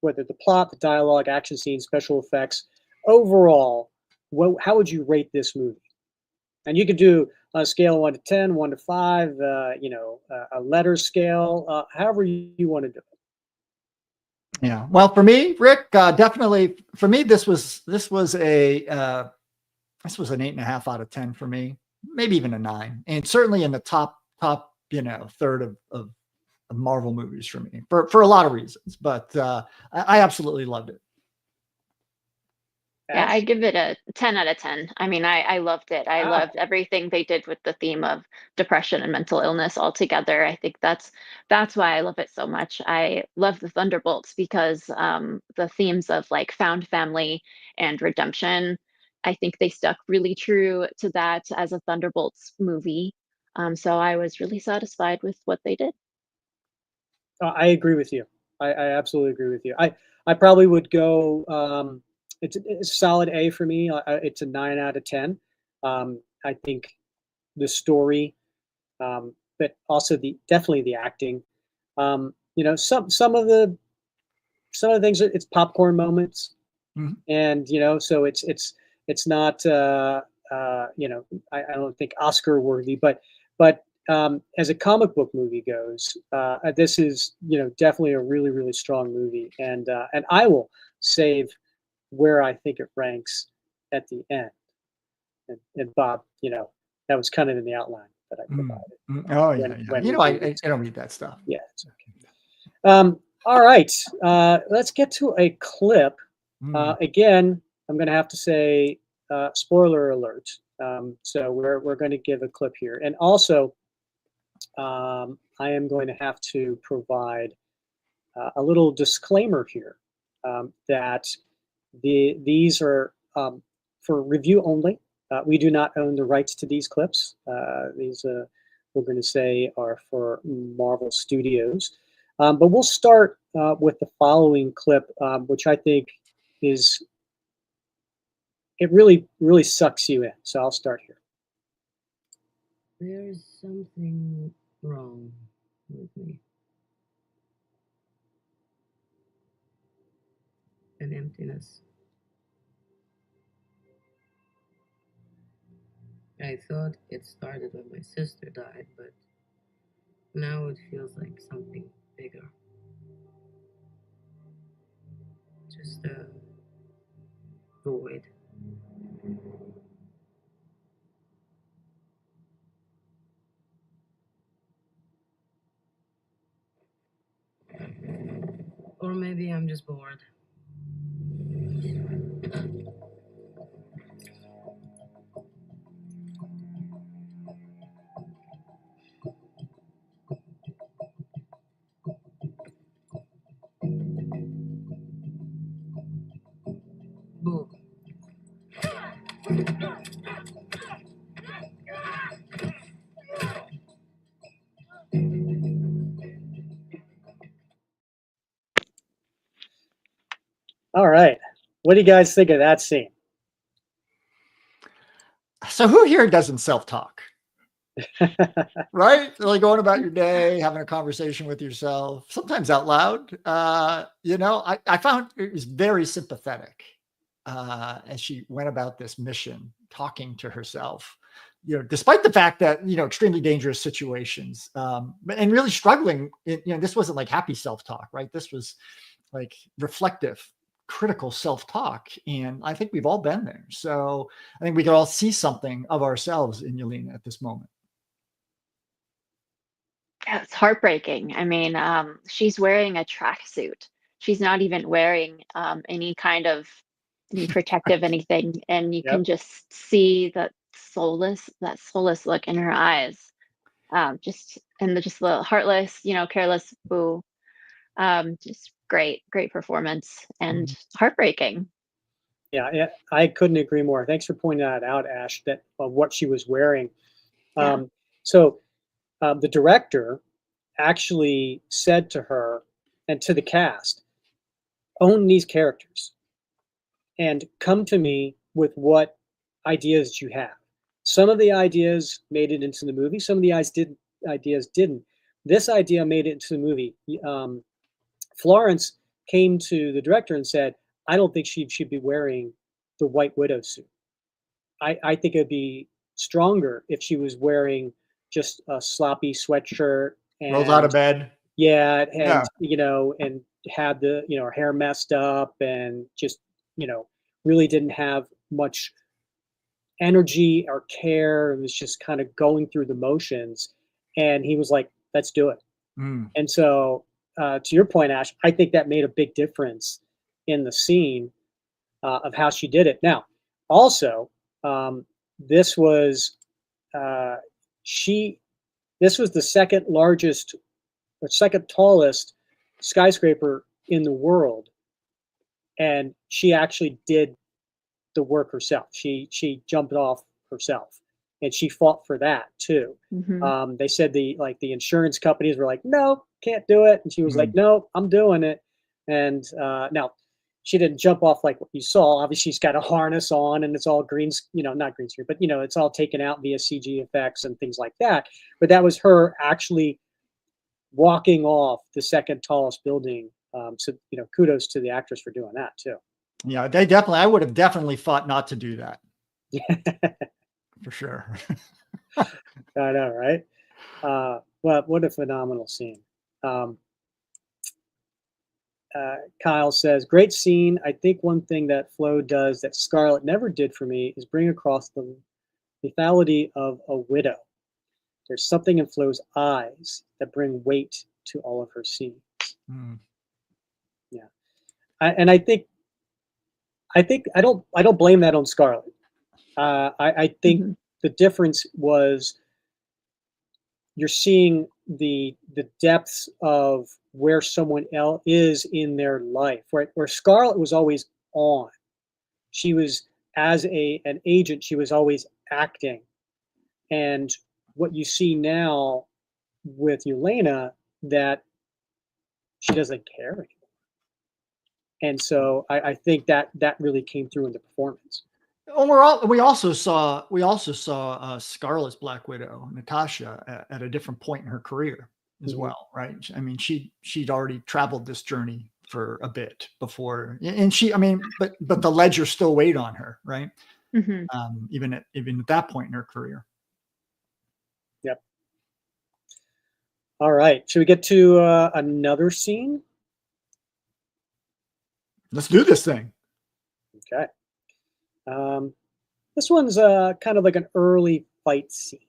whether the plot, the dialogue, action scenes, special effects, overall, how would you rate this movie? And you could do a scale of 1 to 10, 1 to 5, a letter scale, however you want to do it. Yeah. Well, for me, Rick, definitely for me, this was an 8.5 out of 10 for me, maybe even a 9, and certainly in the top third of Marvel movies for me for a lot of reasons, but I absolutely loved it. Yeah, I give it a 10 out of 10. I mean, I loved it. I loved everything they did with the theme of depression and mental illness all together. I think that's why I love it so much. I love the Thunderbolts because the themes of like found family and redemption, I think they stuck really true to that as a Thunderbolts movie. So I was really satisfied with what they did. I agree with you. I absolutely agree with you. I probably would go. It's a solid A for me. It's a 9 out of 10. I think the story, but also definitely the acting. Some of the things, it's popcorn moments, and so it's not I don't think Oscar worthy, but as a comic book movie goes, this is definitely a really really strong movie, and I will save where I think it ranks at the end. And Bob, that was kind of in the outline that I provided. Oh yeah, yeah. When I don't read that stuff. Yeah, it's okay. All right, let's get to a clip. Again, I'm going to have to say spoiler alert. So we're going to give a clip here, and also I am going to have to provide a little disclaimer here that these are for review only. We do not own the rights to these clips. These we're going to say are for Marvel Studios. But we'll start with the following clip, which I think it really, really sucks you in. So I'll start here. There's something wrong with me. An emptiness. I thought it started when my sister died, but now it feels like something bigger. Just a void. Or maybe I'm just bored. Boo. All right. What do you guys think of that scene? So who here doesn't self-talk? Right? Like going about your day, having a conversation with yourself, sometimes out loud. I found it was very sympathetic as she went about this mission, talking to herself, despite the fact that, extremely dangerous situations, and really struggling. This wasn't like happy self-talk, right? This was like reflective, critical self-talk. And I think we've all been there. So I think we can all see something of ourselves in Yelena at this moment. Yeah, it's heartbreaking. I mean, she's wearing a tracksuit. She's not even wearing any kind of protective anything, and you can just see that soulless look in her eyes. Just the heartless, careless boo. Just great performance and heartbreaking. Yeah, I couldn't agree more. Thanks for pointing that out, Ash, that what she was wearing. Yeah. So the director actually said to her and to the cast, own these characters and come to me with what ideas you have. Some of the ideas made it into the movie. Some of the ideas didn't. This idea made it into the movie. Florence came to the director and said, I don't think she should be wearing the White Widow suit. I think it'd be stronger if she was wearing just a sloppy sweatshirt and rolled out of bed. Yeah, and and had the her hair messed up and just really didn't have much energy or care. It was just kind of going through the motions. And he was like, let's do it. And so to your point, Ash, I think that made a big difference in the scene of how she did it. Now, also, this was the second largest or second tallest skyscraper in the world, and she actually did the work herself. She jumped off herself, and she fought for that too. They said the insurance companies were like, no, can't do it, and she was like, no, I'm doing it. And now she didn't jump off like what you saw. Obviously, she's got a harness on, and it's all green, not green screen, but it's all taken out via CG effects and things like that. But that was her actually walking off the second tallest building. So kudos to the actress for doing that too. Yeah, I would have definitely fought not to do that. For sure. I know, right? What a phenomenal scene. Kyle says, great scene. I think one thing that Flo does that Scarlett never did for me is bring across the lethality of a widow. There's something in Flo's eyes that bring weight to all of her scenes. Yeah. I think I don't blame that on Scarlett. I think the difference was you're seeing the depths of where someone else is in their life, right? Where Scarlett was always on. She was, as an agent, she was always acting. And what you see now with Yelena, that she doesn't care anymore. And so I think that really came through in the performance. Well, we also saw Scarlett's Black Widow, Natasha, at a different point in her career as well, right? I mean, she'd already traveled this journey for a bit before, and but the ledger still weighed on her, right? Even at that point in her career. Yep. All right, should we get to another scene? Let's do this thing. Okay. This one's kind of like an early fight scene.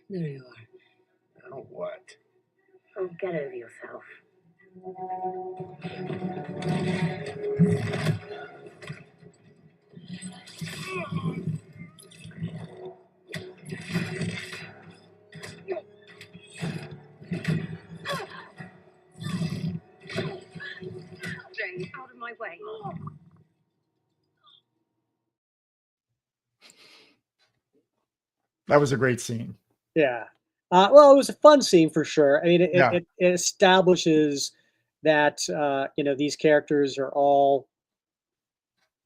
There you are. Now what? Oh, get over yourself. Jane, out of my way. That was a great scene. Yeah. Well, it was a fun scene for sure. I mean, it establishes that these characters are all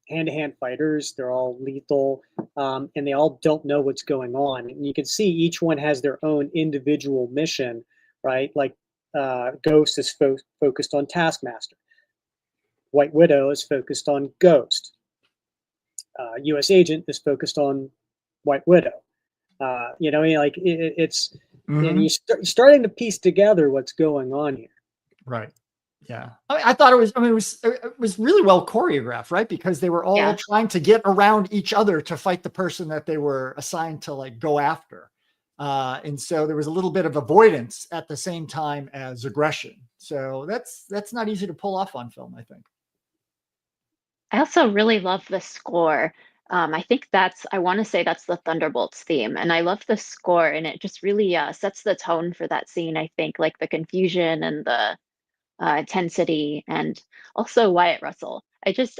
hand-to-hand fighters. They're all lethal, and they all don't know what's going on. And you can see each one has their own individual mission, right? Like Ghost is focused on Taskmaster. White Widow is focused on Ghost. U.S. Agent is focused on White Widow. It's and you're starting to piece together what's going on here. Right. Yeah. I thought it was really well choreographed, right? Because they were all trying to get around each other to fight the person that they were assigned to go after. And so there was a little bit of avoidance at the same time as aggression. So that's not easy to pull off on film, I think. I also really love the score. I think I want to say that's the Thunderbolts theme. And I love the score, and it just really sets the tone for that scene, I think, like the confusion and the intensity, and also Wyatt Russell.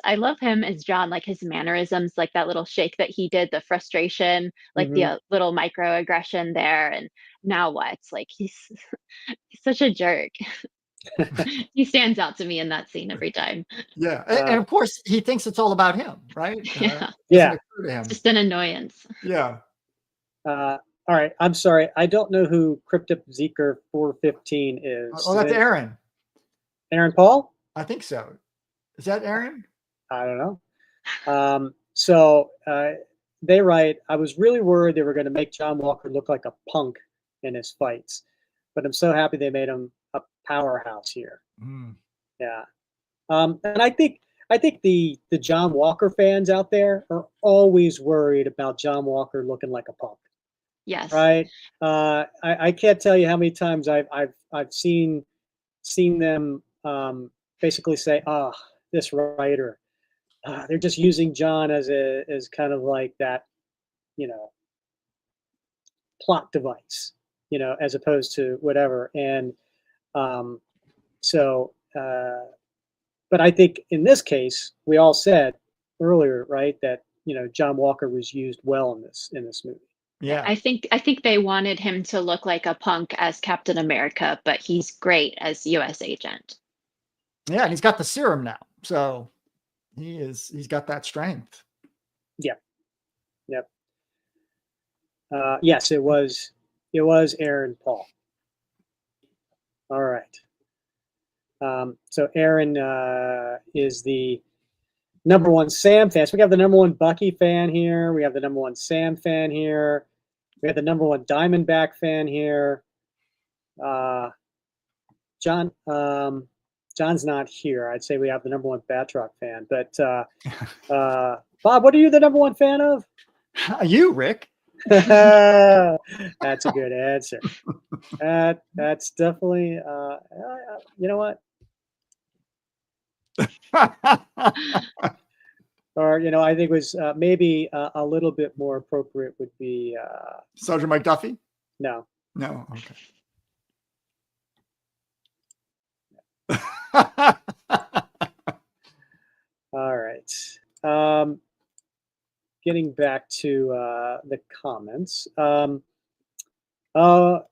I love him as John, like his mannerisms, like that little shake that he did, the frustration, like the little microaggression there. And now what? Like he's such a jerk. He stands out to me in that scene every time. Yeah. And of course he thinks it's all about him, right? Yeah. It's just an annoyance. Yeah. All right. I'm sorry. I don't know who Cryptip Zeker 415 is. Oh, that's Aaron. Aaron Paul? I think so. Is that Aaron? I don't know. So they write, I was really worried they were going to make John Walker look like a punk in his fights, but I'm so happy they made him a powerhouse here. Yeah. And I think the John Walker fans out there are always worried about John Walker looking like a punk. Yes. Right. I can't tell you how many times I've seen them basically say, "Oh, this writer, they're just using John as kind of like that, plot device, as opposed to whatever." And but I think in this case, we all said earlier, right, that John Walker was used well in this movie. Yeah, I think they wanted him to look like a punk as Captain America, but he's great as U.S. Agent. Yeah, and he's got the serum now, so he's got that strength. Yep. Yes, it was. It was Aaron Paul. All right. So Aaron is the #1 Sam fan. So we have the #1 Bucky fan here. We have the #1 Sam fan here. We have the #1 Diamondback fan here. John, John's not here. I'd say we have the #1 Batroc fan. But Bob, what are you the #1 fan of? You, Rick. That's a good answer. That's definitely. You know what? Or I think it was maybe a little bit more appropriate would be Sergeant Mike Duffy. No. Okay. All right. Getting back to the comments. I'm the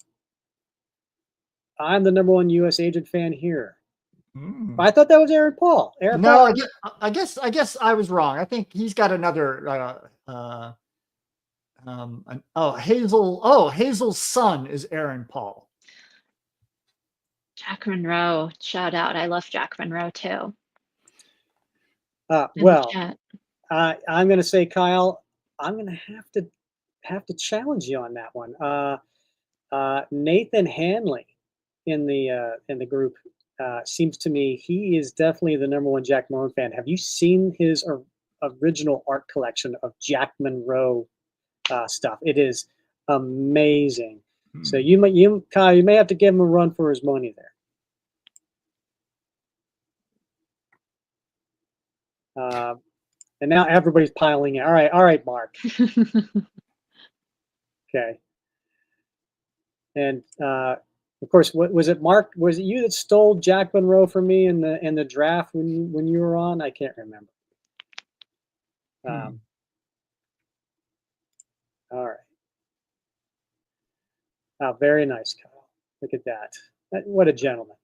#1 U.S. agent fan here. I thought that was Aaron Paul. No, I guess I was wrong. I think he's got another. Hazel's son is Aaron Paul. Jack Monroe, shout out. I love Jack Monroe too. Well, I'm going to say, Kyle, I'm going to have to challenge you on that one. Nathan Hanley in the group seems to me he is definitely the #1 Jack Monroe fan. Have you seen his original art collection of Jack Monroe stuff? It is amazing. So Kyle, you may have to give him a run for his money there. And now everybody's piling in. All right, Mark. Okay. And of course, what was it, Mark? Was it you that stole Jack Monroe from me in the draft when you were on? I can't remember. All right. Oh, very nice, Kyle. Look at that. What a gentleman.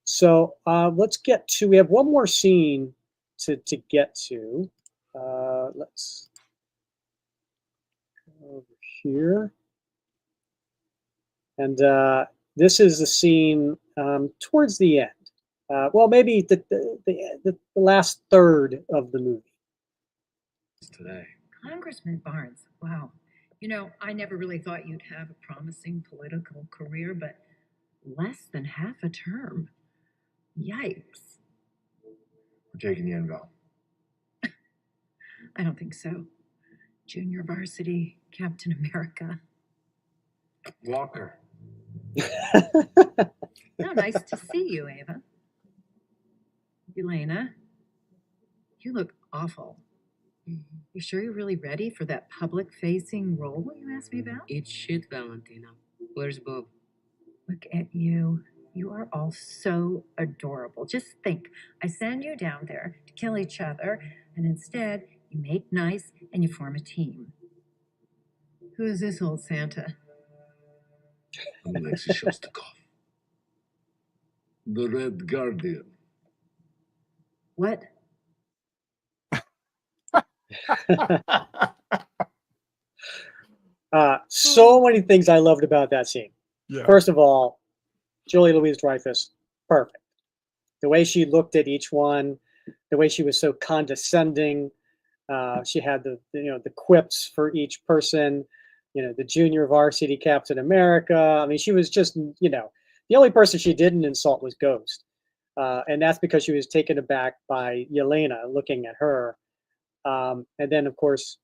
So let's get to. We have one more scene to get to. Let's go over here. And this is the scene towards the end. Well, maybe the last third of the movie. Today. Congressman Barnes, wow. I never really thought you'd have a promising political career, but less than half a term. Yikes. We're taking the inval. I don't think so. Junior varsity, Captain America. Walker. Oh, nice to see you, Ava. Elena, you look awful. You sure you're really ready for that public-facing role you asked me about? Eat shit, Valentina. Where's Bob? Look at you. You are all so adorable. Just think, I send you down there to kill each other, and instead you make nice and you form a team. Who is this old Santa? Alexei Shostakov. The Red Guardian. What? So many things I loved about that scene. Yeah. First of all, Julie Louis-Dreyfus, perfect. The way she looked at each one, the way she was so condescending. She had the quips for each person. The junior varsity Captain America. I mean, she was just the only person she didn't insult was Ghost, and that's because she was taken aback by Yelena looking at her. And then, of course,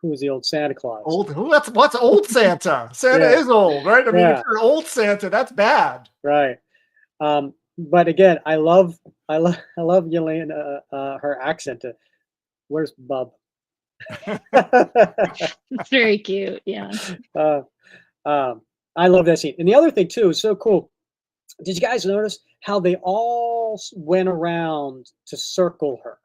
who was the old Santa Claus? What's old Santa? Santa is old, right? I mean, if you're old Santa, that's bad. Right. But again, I love Yelena, her accent. Where's Bub? It's very cute. Yeah. I love that scene. And the other thing too is so cool. Did you guys notice how they all went around to circle her?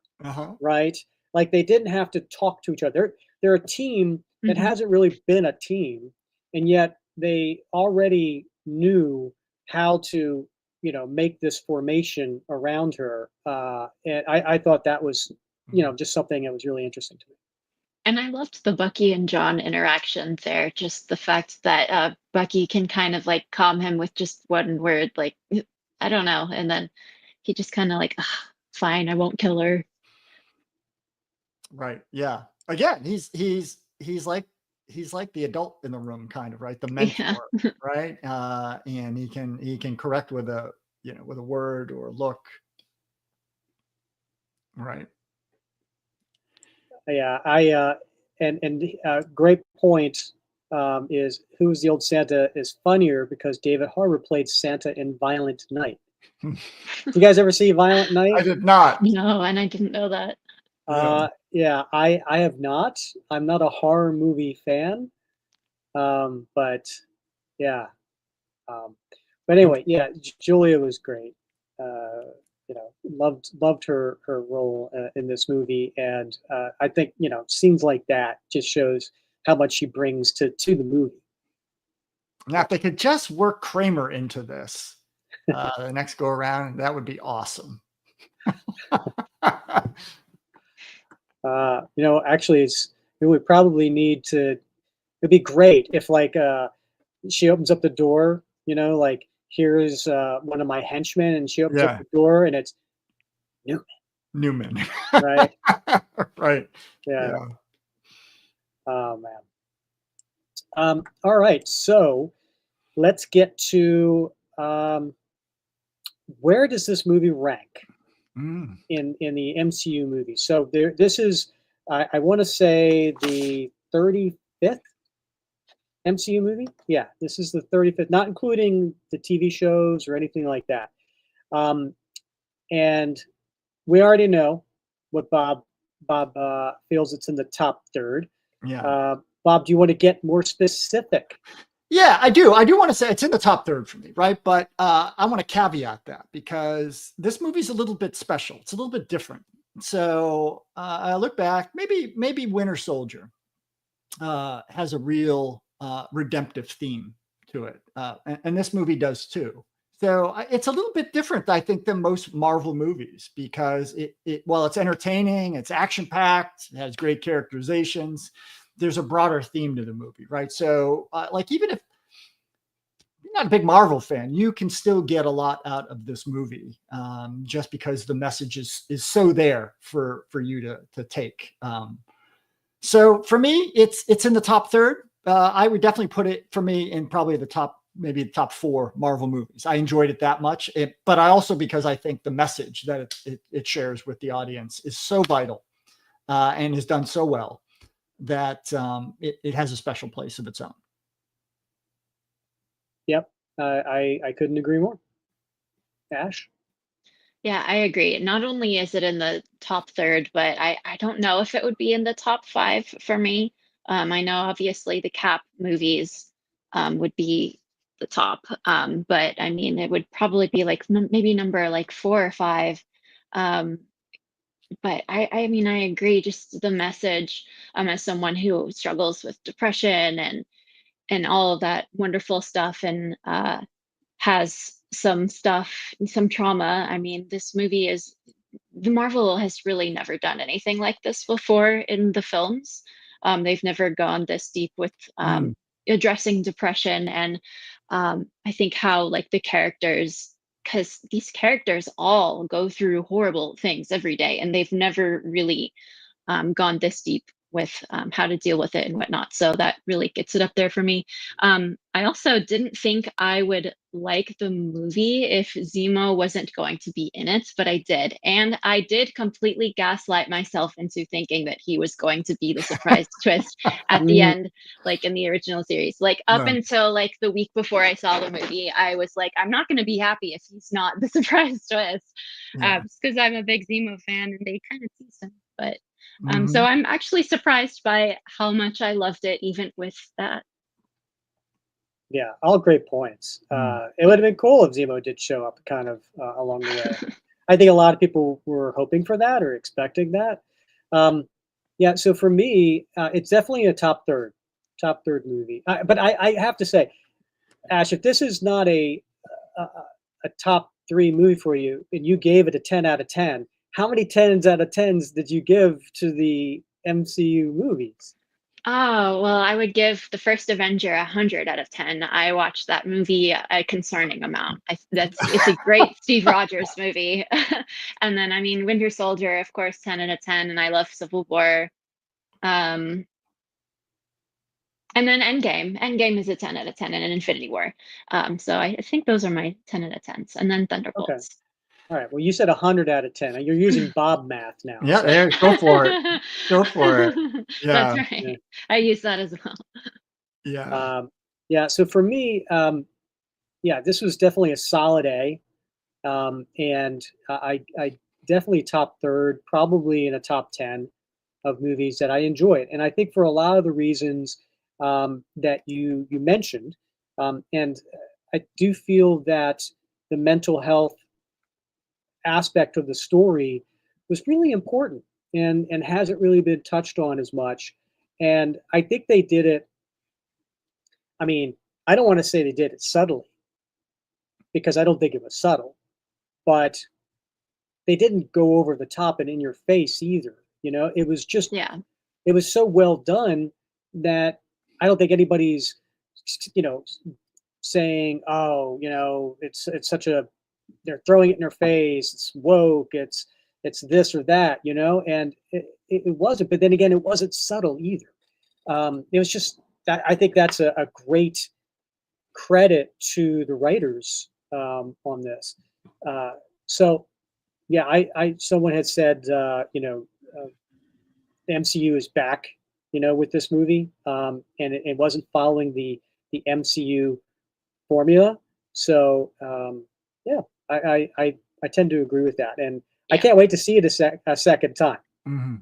Right? Like they didn't have to talk to each other. They're a team that hasn't really been a team, and yet they already knew how to, make this formation around her. And I thought that was, just something that was really interesting to me. And I loved the Bucky and John interactions there. Just the fact that Bucky can kind of like calm him with just one word, like, I don't know. And then he just kind of like, "Ah, fine, I won't kill her." Right. Yeah. Again, he's like the adult in the room, kind of, right? The Yeah. mentor, right? And he can correct with a with a word or a look, right? Yeah, great point. Is Who's the Old Santa is funnier because David Harbour played Santa in Violent Night. You guys ever see Violent Night? I did not. No, and I didn't know that. Yeah, I have not. I'm not a horror movie fan. But yeah. But anyway, yeah, Julia was great. Loved her role in this movie, and I think scenes like that just shows how much she brings to the movie. Now, if they could just work Kramer into this the next go around, that would be awesome. Actually, it would probably need to. It'd be great if she opens up the door, like here's one of my henchmen, and she opens up the door, and it's Newman. right? Right. Yeah. Oh man. All right, so let's get to where does this movie rank in the MCU movies? So this is I want to say the 35th MCU movie. Yeah, this is the 35th, not including the TV shows or anything like that. And we already know what Bob feels it's in the top third. Yeah. Bob, do you want to get more specific? Yeah, I do. I do want to say it's in the top third for me, right? But I want to caveat that because this movie's a little bit special. It's a little bit different. So I look back, maybe Winter Soldier has a real redemptive theme to it, and this movie does too. So it's a little bit different, I think, than most Marvel movies because while it's entertaining, it's action packed, it has great characterizations. There's a broader theme to the movie, right? So, even if you're not a big Marvel fan, you can still get a lot out of this movie, just because the message is so there for you to take. So for me, it's in the top third. I would definitely put it for me in probably maybe the top 4 Marvel movies. I enjoyed it that much, but I also, because I think the message that it shares with the audience is so vital and is done so well that it has a special place of its own. Yep, I couldn't agree more. Ash? Yeah, I agree. Not only is it in the top third, but I don't know if it would be in the top 5 for me. I know obviously the Cap movies would be the top, but I mean it would probably be like maybe number like 4 or 5. But I mean I agree. Just the message, as someone who struggles with depression and all of that wonderful stuff, and has some stuff, some trauma. I mean, the Marvel has really never done anything like this before in the films. They've never gone this deep with addressing depression, and I think how like the characters, because these characters all go through horrible things every day, and they've never really gone this deep with how to deal with it and whatnot. So that really gets it up there for me. I also didn't think I would like the movie if Zemo wasn't going to be in it, but I did. And I did completely gaslight myself into thinking that he was going to be the surprise twist at the end, like in the original series. Like up until like the week before I saw the movie, I was like, I'm not going to be happy if he's not the surprise twist, because I'm a big Zemo fan and they kind of tease him. But so I'm actually surprised by how much I loved it, even with that. Yeah, all great points. It would have been cool if Zemo did show up kind of along the way. I think a lot of people were hoping for that or expecting that. Yeah, so for me, it's definitely a top third movie. But I have to say, Ash, if this is not a top 3 movie for you, and you gave it a 10 out of 10, how many 10s out of 10s did you give to the MCU movies? Oh, well, I would give the first Avenger 100 out of 10. I watched that movie a concerning amount. It's a great Steve Rogers movie. And then, I mean, Winter Soldier, of course, 10 out of 10, and I love Civil War. Um, and then Endgame. Endgame is a 10 out of 10, and an Infinity War. So I think those are my 10 out of 10s. And then Okay. Thunderbolts. All right. Well, you said 100 out of 10. You're using Bob math now. Yeah, so- there, go for it. Go for it. That's Yeah. right. Yeah. I use that as well. Yeah. Yeah. So for me, yeah, this was definitely a solid A. And I definitely top third, probably in a top 10 of movies that I enjoyed. And I think for a lot of the reasons that you mentioned, and I do feel that the mental health aspect of the story was really important and hasn't really been touched on as much. And I think they did it. I mean, I don't want to say they did it subtly because I don't think it was subtle, but they didn't go over the top and in your face either. You know, it was just, Yeah. it was so well done that I don't think anybody's, you know, saying, oh, you know, it's such a, they're throwing it in their face, it's woke, it's this or that, you know, and it wasn't. But then again, it wasn't subtle either. It was just that I think that's a great credit to the writers on this. So yeah, I someone had said, you know, the MCU is back, you know, with this movie, and it wasn't following the MCU formula. So yeah, I tend to agree with that, and I Yeah. can't wait to see it a second time. Mhm.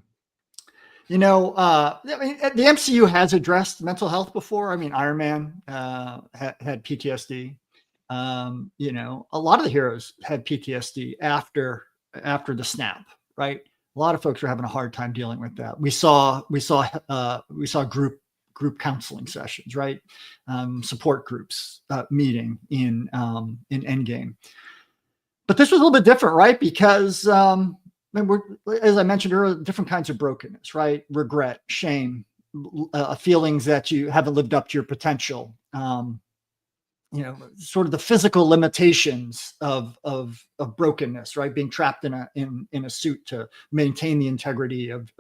You know, I mean, the MCU has addressed mental health before. I mean, Iron Man had PTSD. You know, a lot of the heroes had PTSD after the snap, right? A lot of folks were having a hard time dealing with that. We saw group counseling sessions, right? Support groups meeting in Endgame. But this was a little bit different, right? Because we're, as I mentioned earlier, different kinds of brokenness, right? Regret, shame, feelings that you haven't lived up to your potential. You know, sort of the physical limitations of brokenness, right? Being trapped in a suit to maintain the integrity of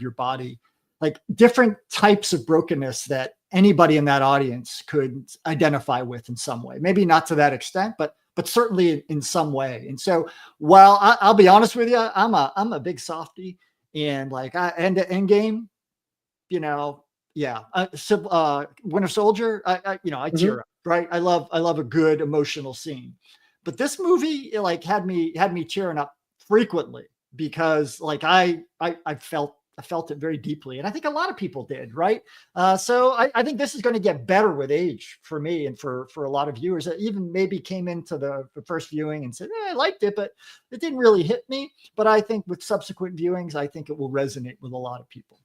your body, like different types of brokenness that anybody in that audience could identify with in some way. Maybe not to that extent, but certainly in some way. And so, while I'll be honest with you, I'm a big softie, and like Endgame, you know, yeah, Winter Soldier, I tear up, right? I love a good emotional scene, but this movie, it like had me tearing up frequently because like I felt it very deeply, and I think a lot of people did, right? So I think this is going to get better with age for me and for a lot of viewers that even maybe came into the first viewing and said, I liked it, but it didn't really hit me. But I think with subsequent viewings, I think it will resonate with a lot of people.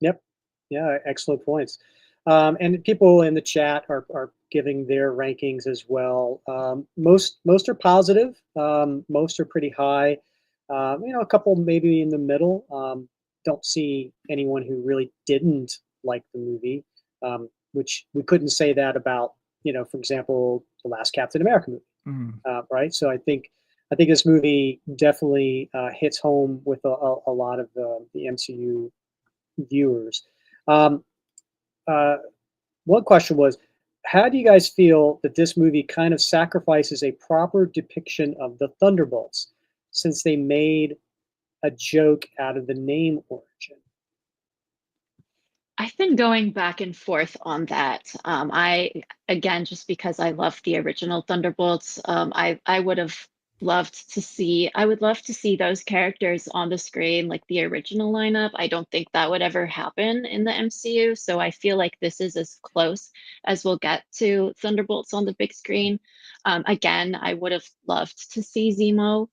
Yep. Yeah, excellent points. And people in the chat are giving their rankings as well. Most are positive. Most are pretty high. You know, a couple maybe in the middle. Don't see anyone who really didn't like the movie, which we couldn't say that about, you know, for example, the last Captain America movie, right? So I think this movie definitely hits home with a lot of the MCU viewers. Um, one question was, how do you guys feel that this movie kind of sacrifices a proper depiction of the Thunderbolts since they made a joke out of the name origin? I've been going back and forth on that. Again, just because I love the original Thunderbolts, I would have loved to see, I would love to see those characters on the screen, like the original lineup. I don't think that would ever happen in the MCU. So I feel like this is as close as we'll get to Thunderbolts on the big screen. Again, I would have loved to see Zemo.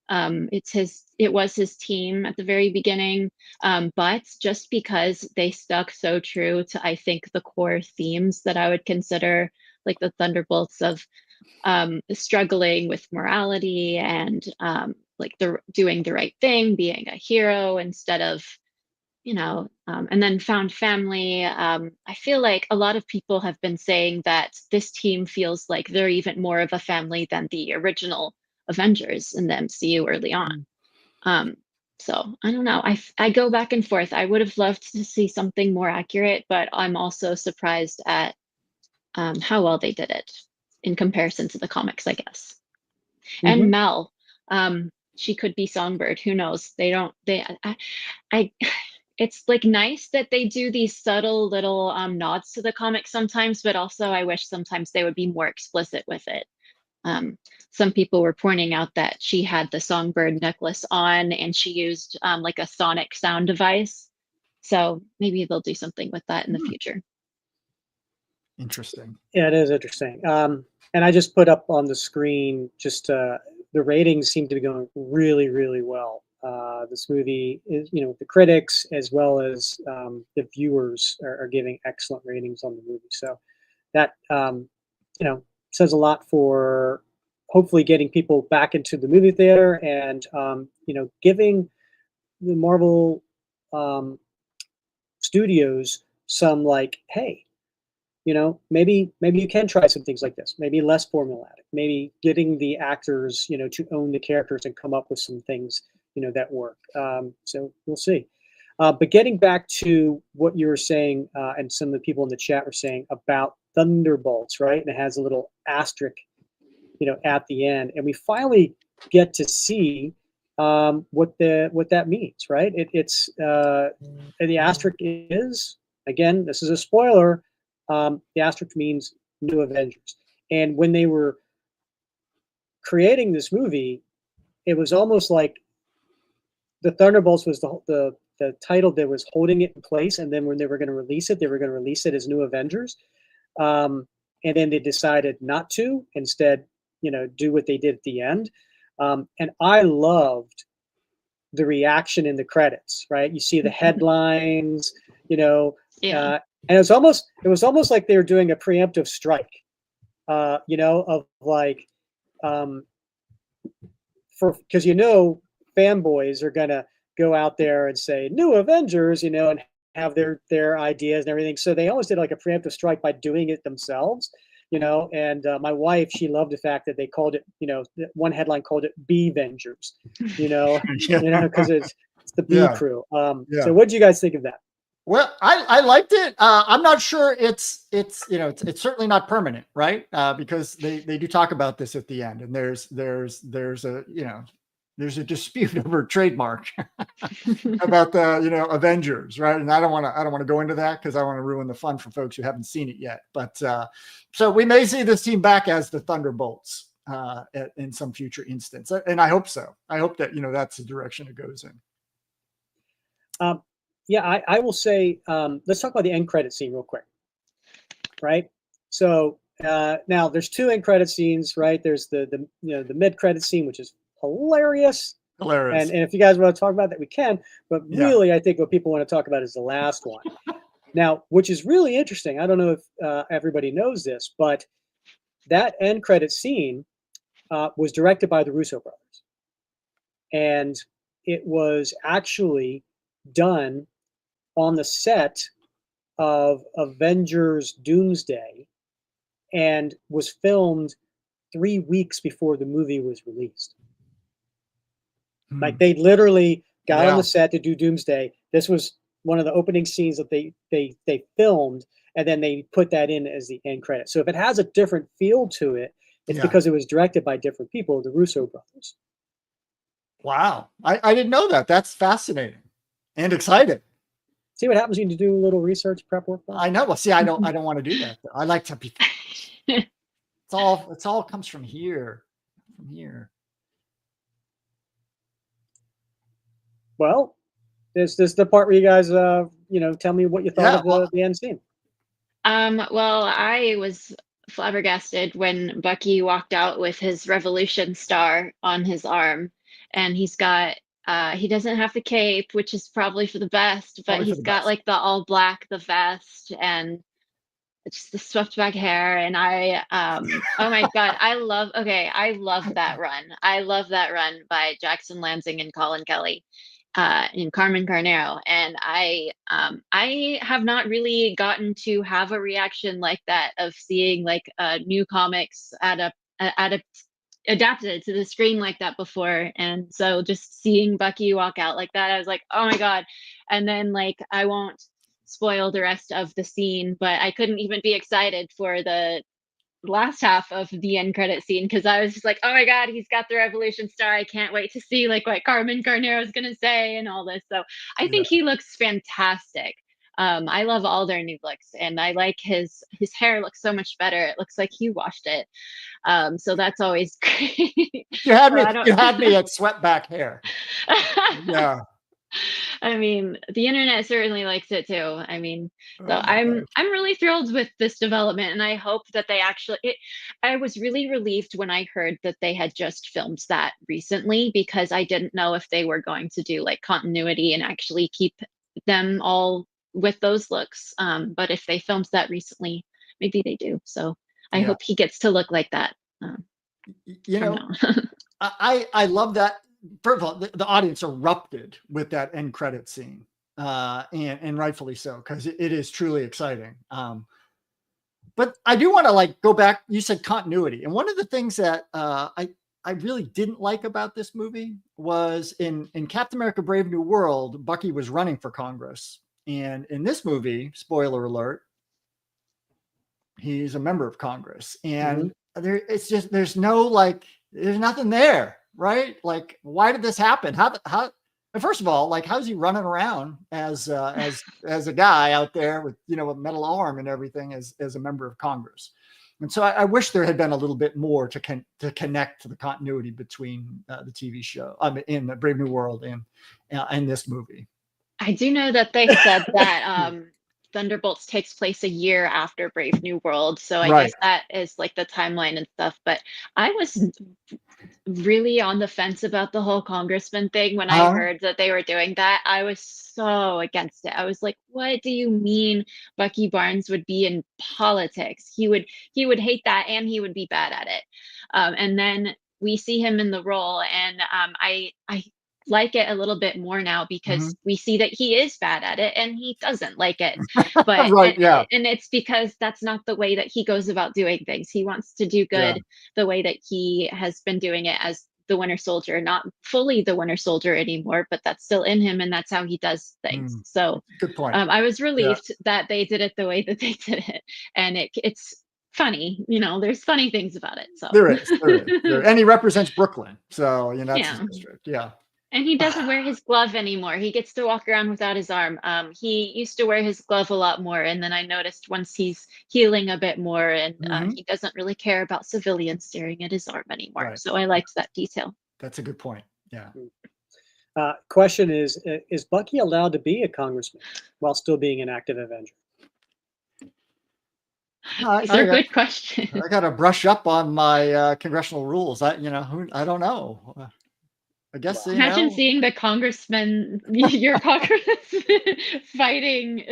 It was his team at the very beginning, but just because they stuck so true to, I think, the core themes that I would consider like the Thunderbolts of struggling with morality and like doing the right thing, being a hero instead of and then Found Family. I feel like a lot of people have been saying that this team feels like they're even more of a family than the original Avengers in the MCU early on. So I don't know. I go back and forth. I would have loved to see something more accurate, but I'm also surprised at how well they did it in comparison to the comics, I guess. And Mel, she could be Songbird. Who knows? I it's like nice that they do these subtle little nods to the comics sometimes, but also I wish sometimes they would be more explicit with it. Some people were pointing out that she had the Songbird necklace on and she used like a sonic sound device. So maybe they'll do something with that in the future. Interesting. Yeah, it is interesting. And I just put up on the screen just the ratings seem to be going really, really well. This movie is, the critics as well as the viewers are giving excellent ratings on the movie. So that, says a lot for hopefully getting people back into the movie theater and, giving the Marvel studios some like, hey, maybe you can try some things like this. Maybe less formulaic. Maybe getting the actors, to own the characters and come up with some things, that work. So we'll see. But getting back to what you were saying, and some of the people in the chat were saying about Thunderbolts, right? And it has a little asterisk, at the end, and we finally get to see what that means, right? It's the asterisk is, again, this is a spoiler. The asterisk means New Avengers. And when they were creating this movie, it was almost like the Thunderbolts was the title that was holding it in place. And then when they were going to release it, they were going to release it as New Avengers. And then they decided not to, instead, do what they did at the end. And I loved the reaction in the credits, right? You see the headlines, Yeah. And it was almost like they were doing a preemptive strike, of like, because fanboys are gonna go out there and say New Avengers, and have their ideas and everything. So they almost did like a preemptive strike by doing it themselves, And my wife, she loved the fact that they called it, one headline called it "B Vengers," because it's the B crew. So what did you guys think of that? Well, I liked it. I'm not sure it's certainly not permanent, right? Because they do talk about this at the end, and there's a dispute over trademark about the Avengers, right? And I don't want to go into that because I want to ruin the fun for folks who haven't seen it yet. But so we may see this team back as the Thunderbolts in some future instance, and I hope so. I hope that that's the direction it goes in. Yeah, I will say, let's talk about the end credit scene real quick, right? So now there's two end credit scenes, right? There's the mid credit scene, which is hilarious. And if you guys want to talk about that, we can. But really, I think what people want to talk about is the last one. Now, which is really interesting. I don't know if everybody knows this, but that end credit scene was directed by the Russo brothers, and it was actually done on the set of Avengers Doomsday and was filmed 3 weeks before the movie was released. Like they literally got on the set to do Doomsday. This was one of the opening scenes that they filmed, and then they put that in as the end credit. So if it has a different feel to it, it's because it was directed by different people, the Russo brothers. Wow. I didn't know that. That's fascinating and exciting. See what happens when you do a little research prep work? I know. Well, see, I don't want to do that. Though. I like to be. It's all comes from here. Well, this is the part where you guys, tell me what you thought of the end scene. Well, I was flabbergasted when Bucky walked out with his Revolution star on his arm, and he's got. He doesn't have the cape, which is probably for the best, but he's got like the all black, the vest, and it's the swept back hair. And oh my God, I love that run. I love that run by Jackson Lansing and Colin Kelly. in Carmen Carnero, and I have not really gotten to have a reaction like that of seeing like new comics adapted to the screen like that before. And so just seeing Bucky walk out like that, I was like, oh my god. And then like, I won't spoil the rest of the scene, but I couldn't even be excited for the last half of the end credit scene, because I was just like, oh my god, he's got the Revolution Star. I can't wait to see like what Carmen Carnero is gonna say and all this. So I think he looks fantastic. I love all their new looks, and I like his hair looks so much better. It looks like he washed it. So that's always great. You had me. You had me at swept back hair. Yeah. I mean, the internet certainly likes it too. I mean, so I'm really thrilled with this development, and I hope that they actually. I was really relieved when I heard that they had just filmed that recently, because I didn't know if they were going to do like continuity and actually keep them all with those looks. But if they filmed that recently, maybe they do. So I hope he gets to look like that. You know, I love that. First of all, the audience erupted with that end credit scene, and rightfully so, because it is truly exciting. But I do want to like go back. You said continuity, and one of the things that I really didn't like about this movie was in Captain America: Brave New World, Bucky was running for Congress, and in this movie, spoiler alert, he's a member of Congress, and it's just there's nothing there. Right? Like, why did this happen? How? And first of all, like, how's he running around as a guy out there with, you know, a metal arm and everything as a member of Congress? And so I wish there had been a little bit more to connect to the continuity between the TV show in the Brave New World and this movie. I do know that they said that Thunderbolts takes place a year after Brave New World, so I guess that is like the timeline and stuff. But I was really on the fence about the whole congressman thing when I heard that they were doing that. I was so against it. I was like, what do you mean Bucky Barnes would be in politics? He would hate that, and he would be bad at it. And then we see him in the role, and I like it a little bit more now, because we see that he is bad at it and he doesn't like it. But and it's because that's not the way that he goes about doing things. He wants to do good the way that he has been doing it as the Winter Soldier, not fully the Winter Soldier anymore, but that's still in him, and that's how he does things. So good point. I was relieved that they did it the way that they did it, and it's funny, you know, there's funny things about it. So there is. And he represents Brooklyn, so you know, that's his district. And he doesn't wear his glove anymore. He gets to walk around without his arm. He used to wear his glove a lot more, and then I noticed once he's healing a bit more, and he doesn't really care about civilians staring at his arm anymore. So I liked that detail. That's a good point. Yeah. Question is Bucky allowed to be a congressman while still being an active Avenger? These are good questions. I got to brush up on my congressional rules. I don't know. I guess imagine seeing the congressman, your congressman, fighting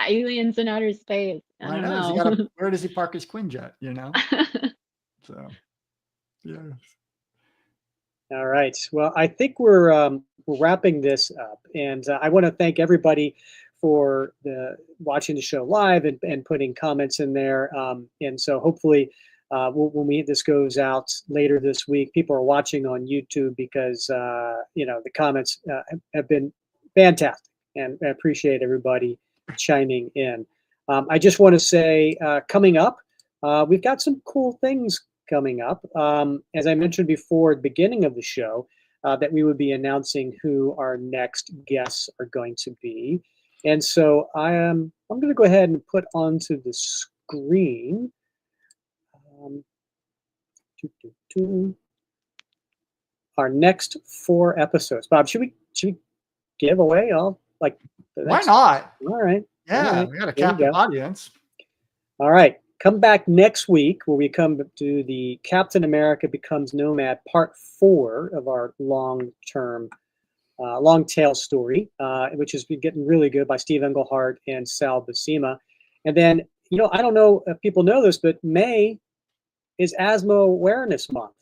aliens in outer space. I don't know. Where does he park his Quinjet? You know. So, yeah. All right. Well, I think we're wrapping this up, and I want to thank everybody for watching the show live and putting comments in there. And so hopefully, when this goes out later this week, people are watching on YouTube, because the comments have been fantastic, and I appreciate everybody chiming in. I just want to say, coming up, we've got some cool things coming up. As I mentioned before at the beginning of the show, that we would be announcing who our next guests are going to be. And so I'm going to go ahead and put onto the screen our next 4 episodes. Bob, should we give away all like why not? All right. Yeah, all right. We got a captive audience. All right. Come back next week where we come to the Captain America Becomes Nomad Part 4 of our long tail story, which has been getting really good, by Steve Englehart and Sal Buscema. And then, I don't know if people know this, but May is Asthma Awareness Month.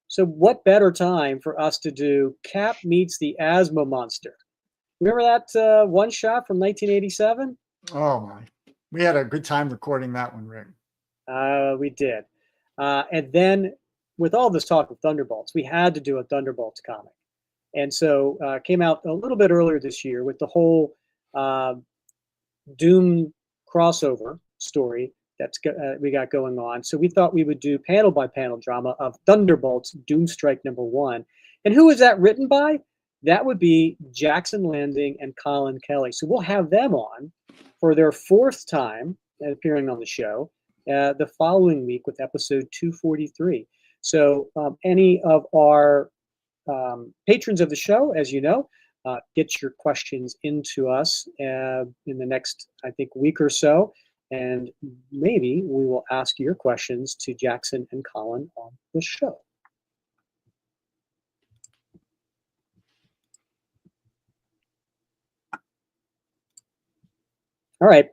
So what better time for us to do Cap Meets the Asthma Monster? Remember that one shot from 1987? Oh my, we had a good time recording that one, Rick. We did. And then with all this talk of Thunderbolts, we had to do a Thunderbolts comic. And so came out a little bit earlier this year with the whole Doom crossover story that's we got going on. So we thought we would do panel by panel drama of Thunderbolts Doomstrike #1. And who is that written by? That would be Jackson Landing and Colin Kelly. So we'll have them on for their 4th time appearing on the show the following week with episode 243. So any of our patrons of the show, as you know, get your questions into us in the next, I think, week or so. And maybe we will ask your questions to Jackson and Colin on the show. All right.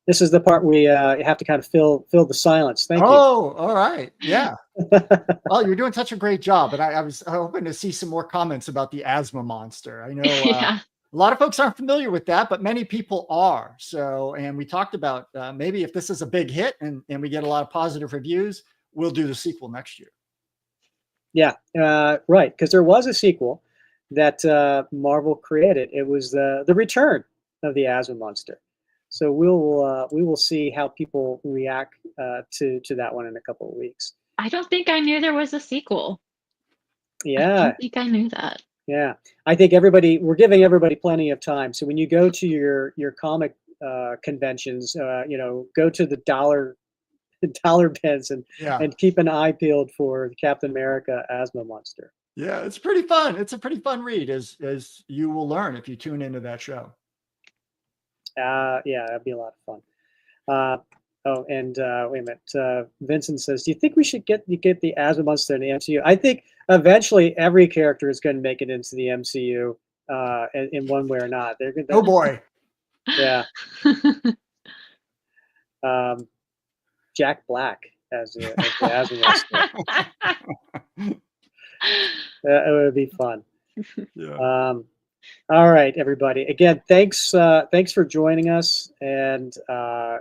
This is the part we have to kind of fill the silence. Thank you. Oh, all right. Yeah. Well, you're doing such a great job. And I was hoping to see some more comments about the asthma monster. I know Yeah. a lot of folks aren't familiar with that, but many people are. So, and we talked about maybe if this is a big hit and we get a lot of positive reviews, we'll do the sequel next year. Yeah, right. Because there was a sequel that Marvel created. It was the return of the asthma monster. So we will see how people react to that one in a couple of weeks. I don't think I knew there was a sequel. I Yeah, don't think I knew that. yeah. I think we're giving everybody plenty of time. So when you go to your comic conventions, go to the dollar bins and keep an eye peeled for Captain America Asthma Monster. Yeah, it's pretty fun. It's a pretty fun read, as you will learn if you tune into that show. Yeah, that'd be a lot of fun. Wait a minute. Vincent says, "Do you think we should get the Asthma Monster in the MCU?" I think eventually every character is going to make it into the MCU in one way or not. They're going. Oh boy. Yeah. Jack Black as the Asthma Monster. It would be fun. Yeah. All right, everybody. Again, thanks for joining us, and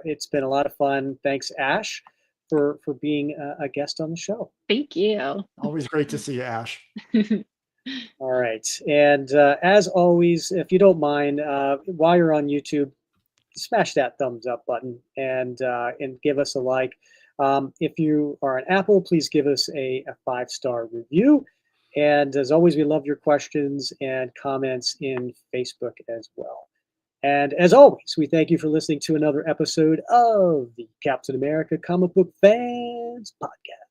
it's been a lot of fun. Thanks, Ash, for being a guest on the show. Thank you. Always great to see you, Ash. All right, and as always, if you don't mind, while you're on YouTube, smash that thumbs up button and give us a like. If you are on Apple, please give us a 5-star review. And as always, we love your questions and comments in Facebook as well. And as always, we thank you for listening to another episode of the Captain America Comic Book Fans Podcast.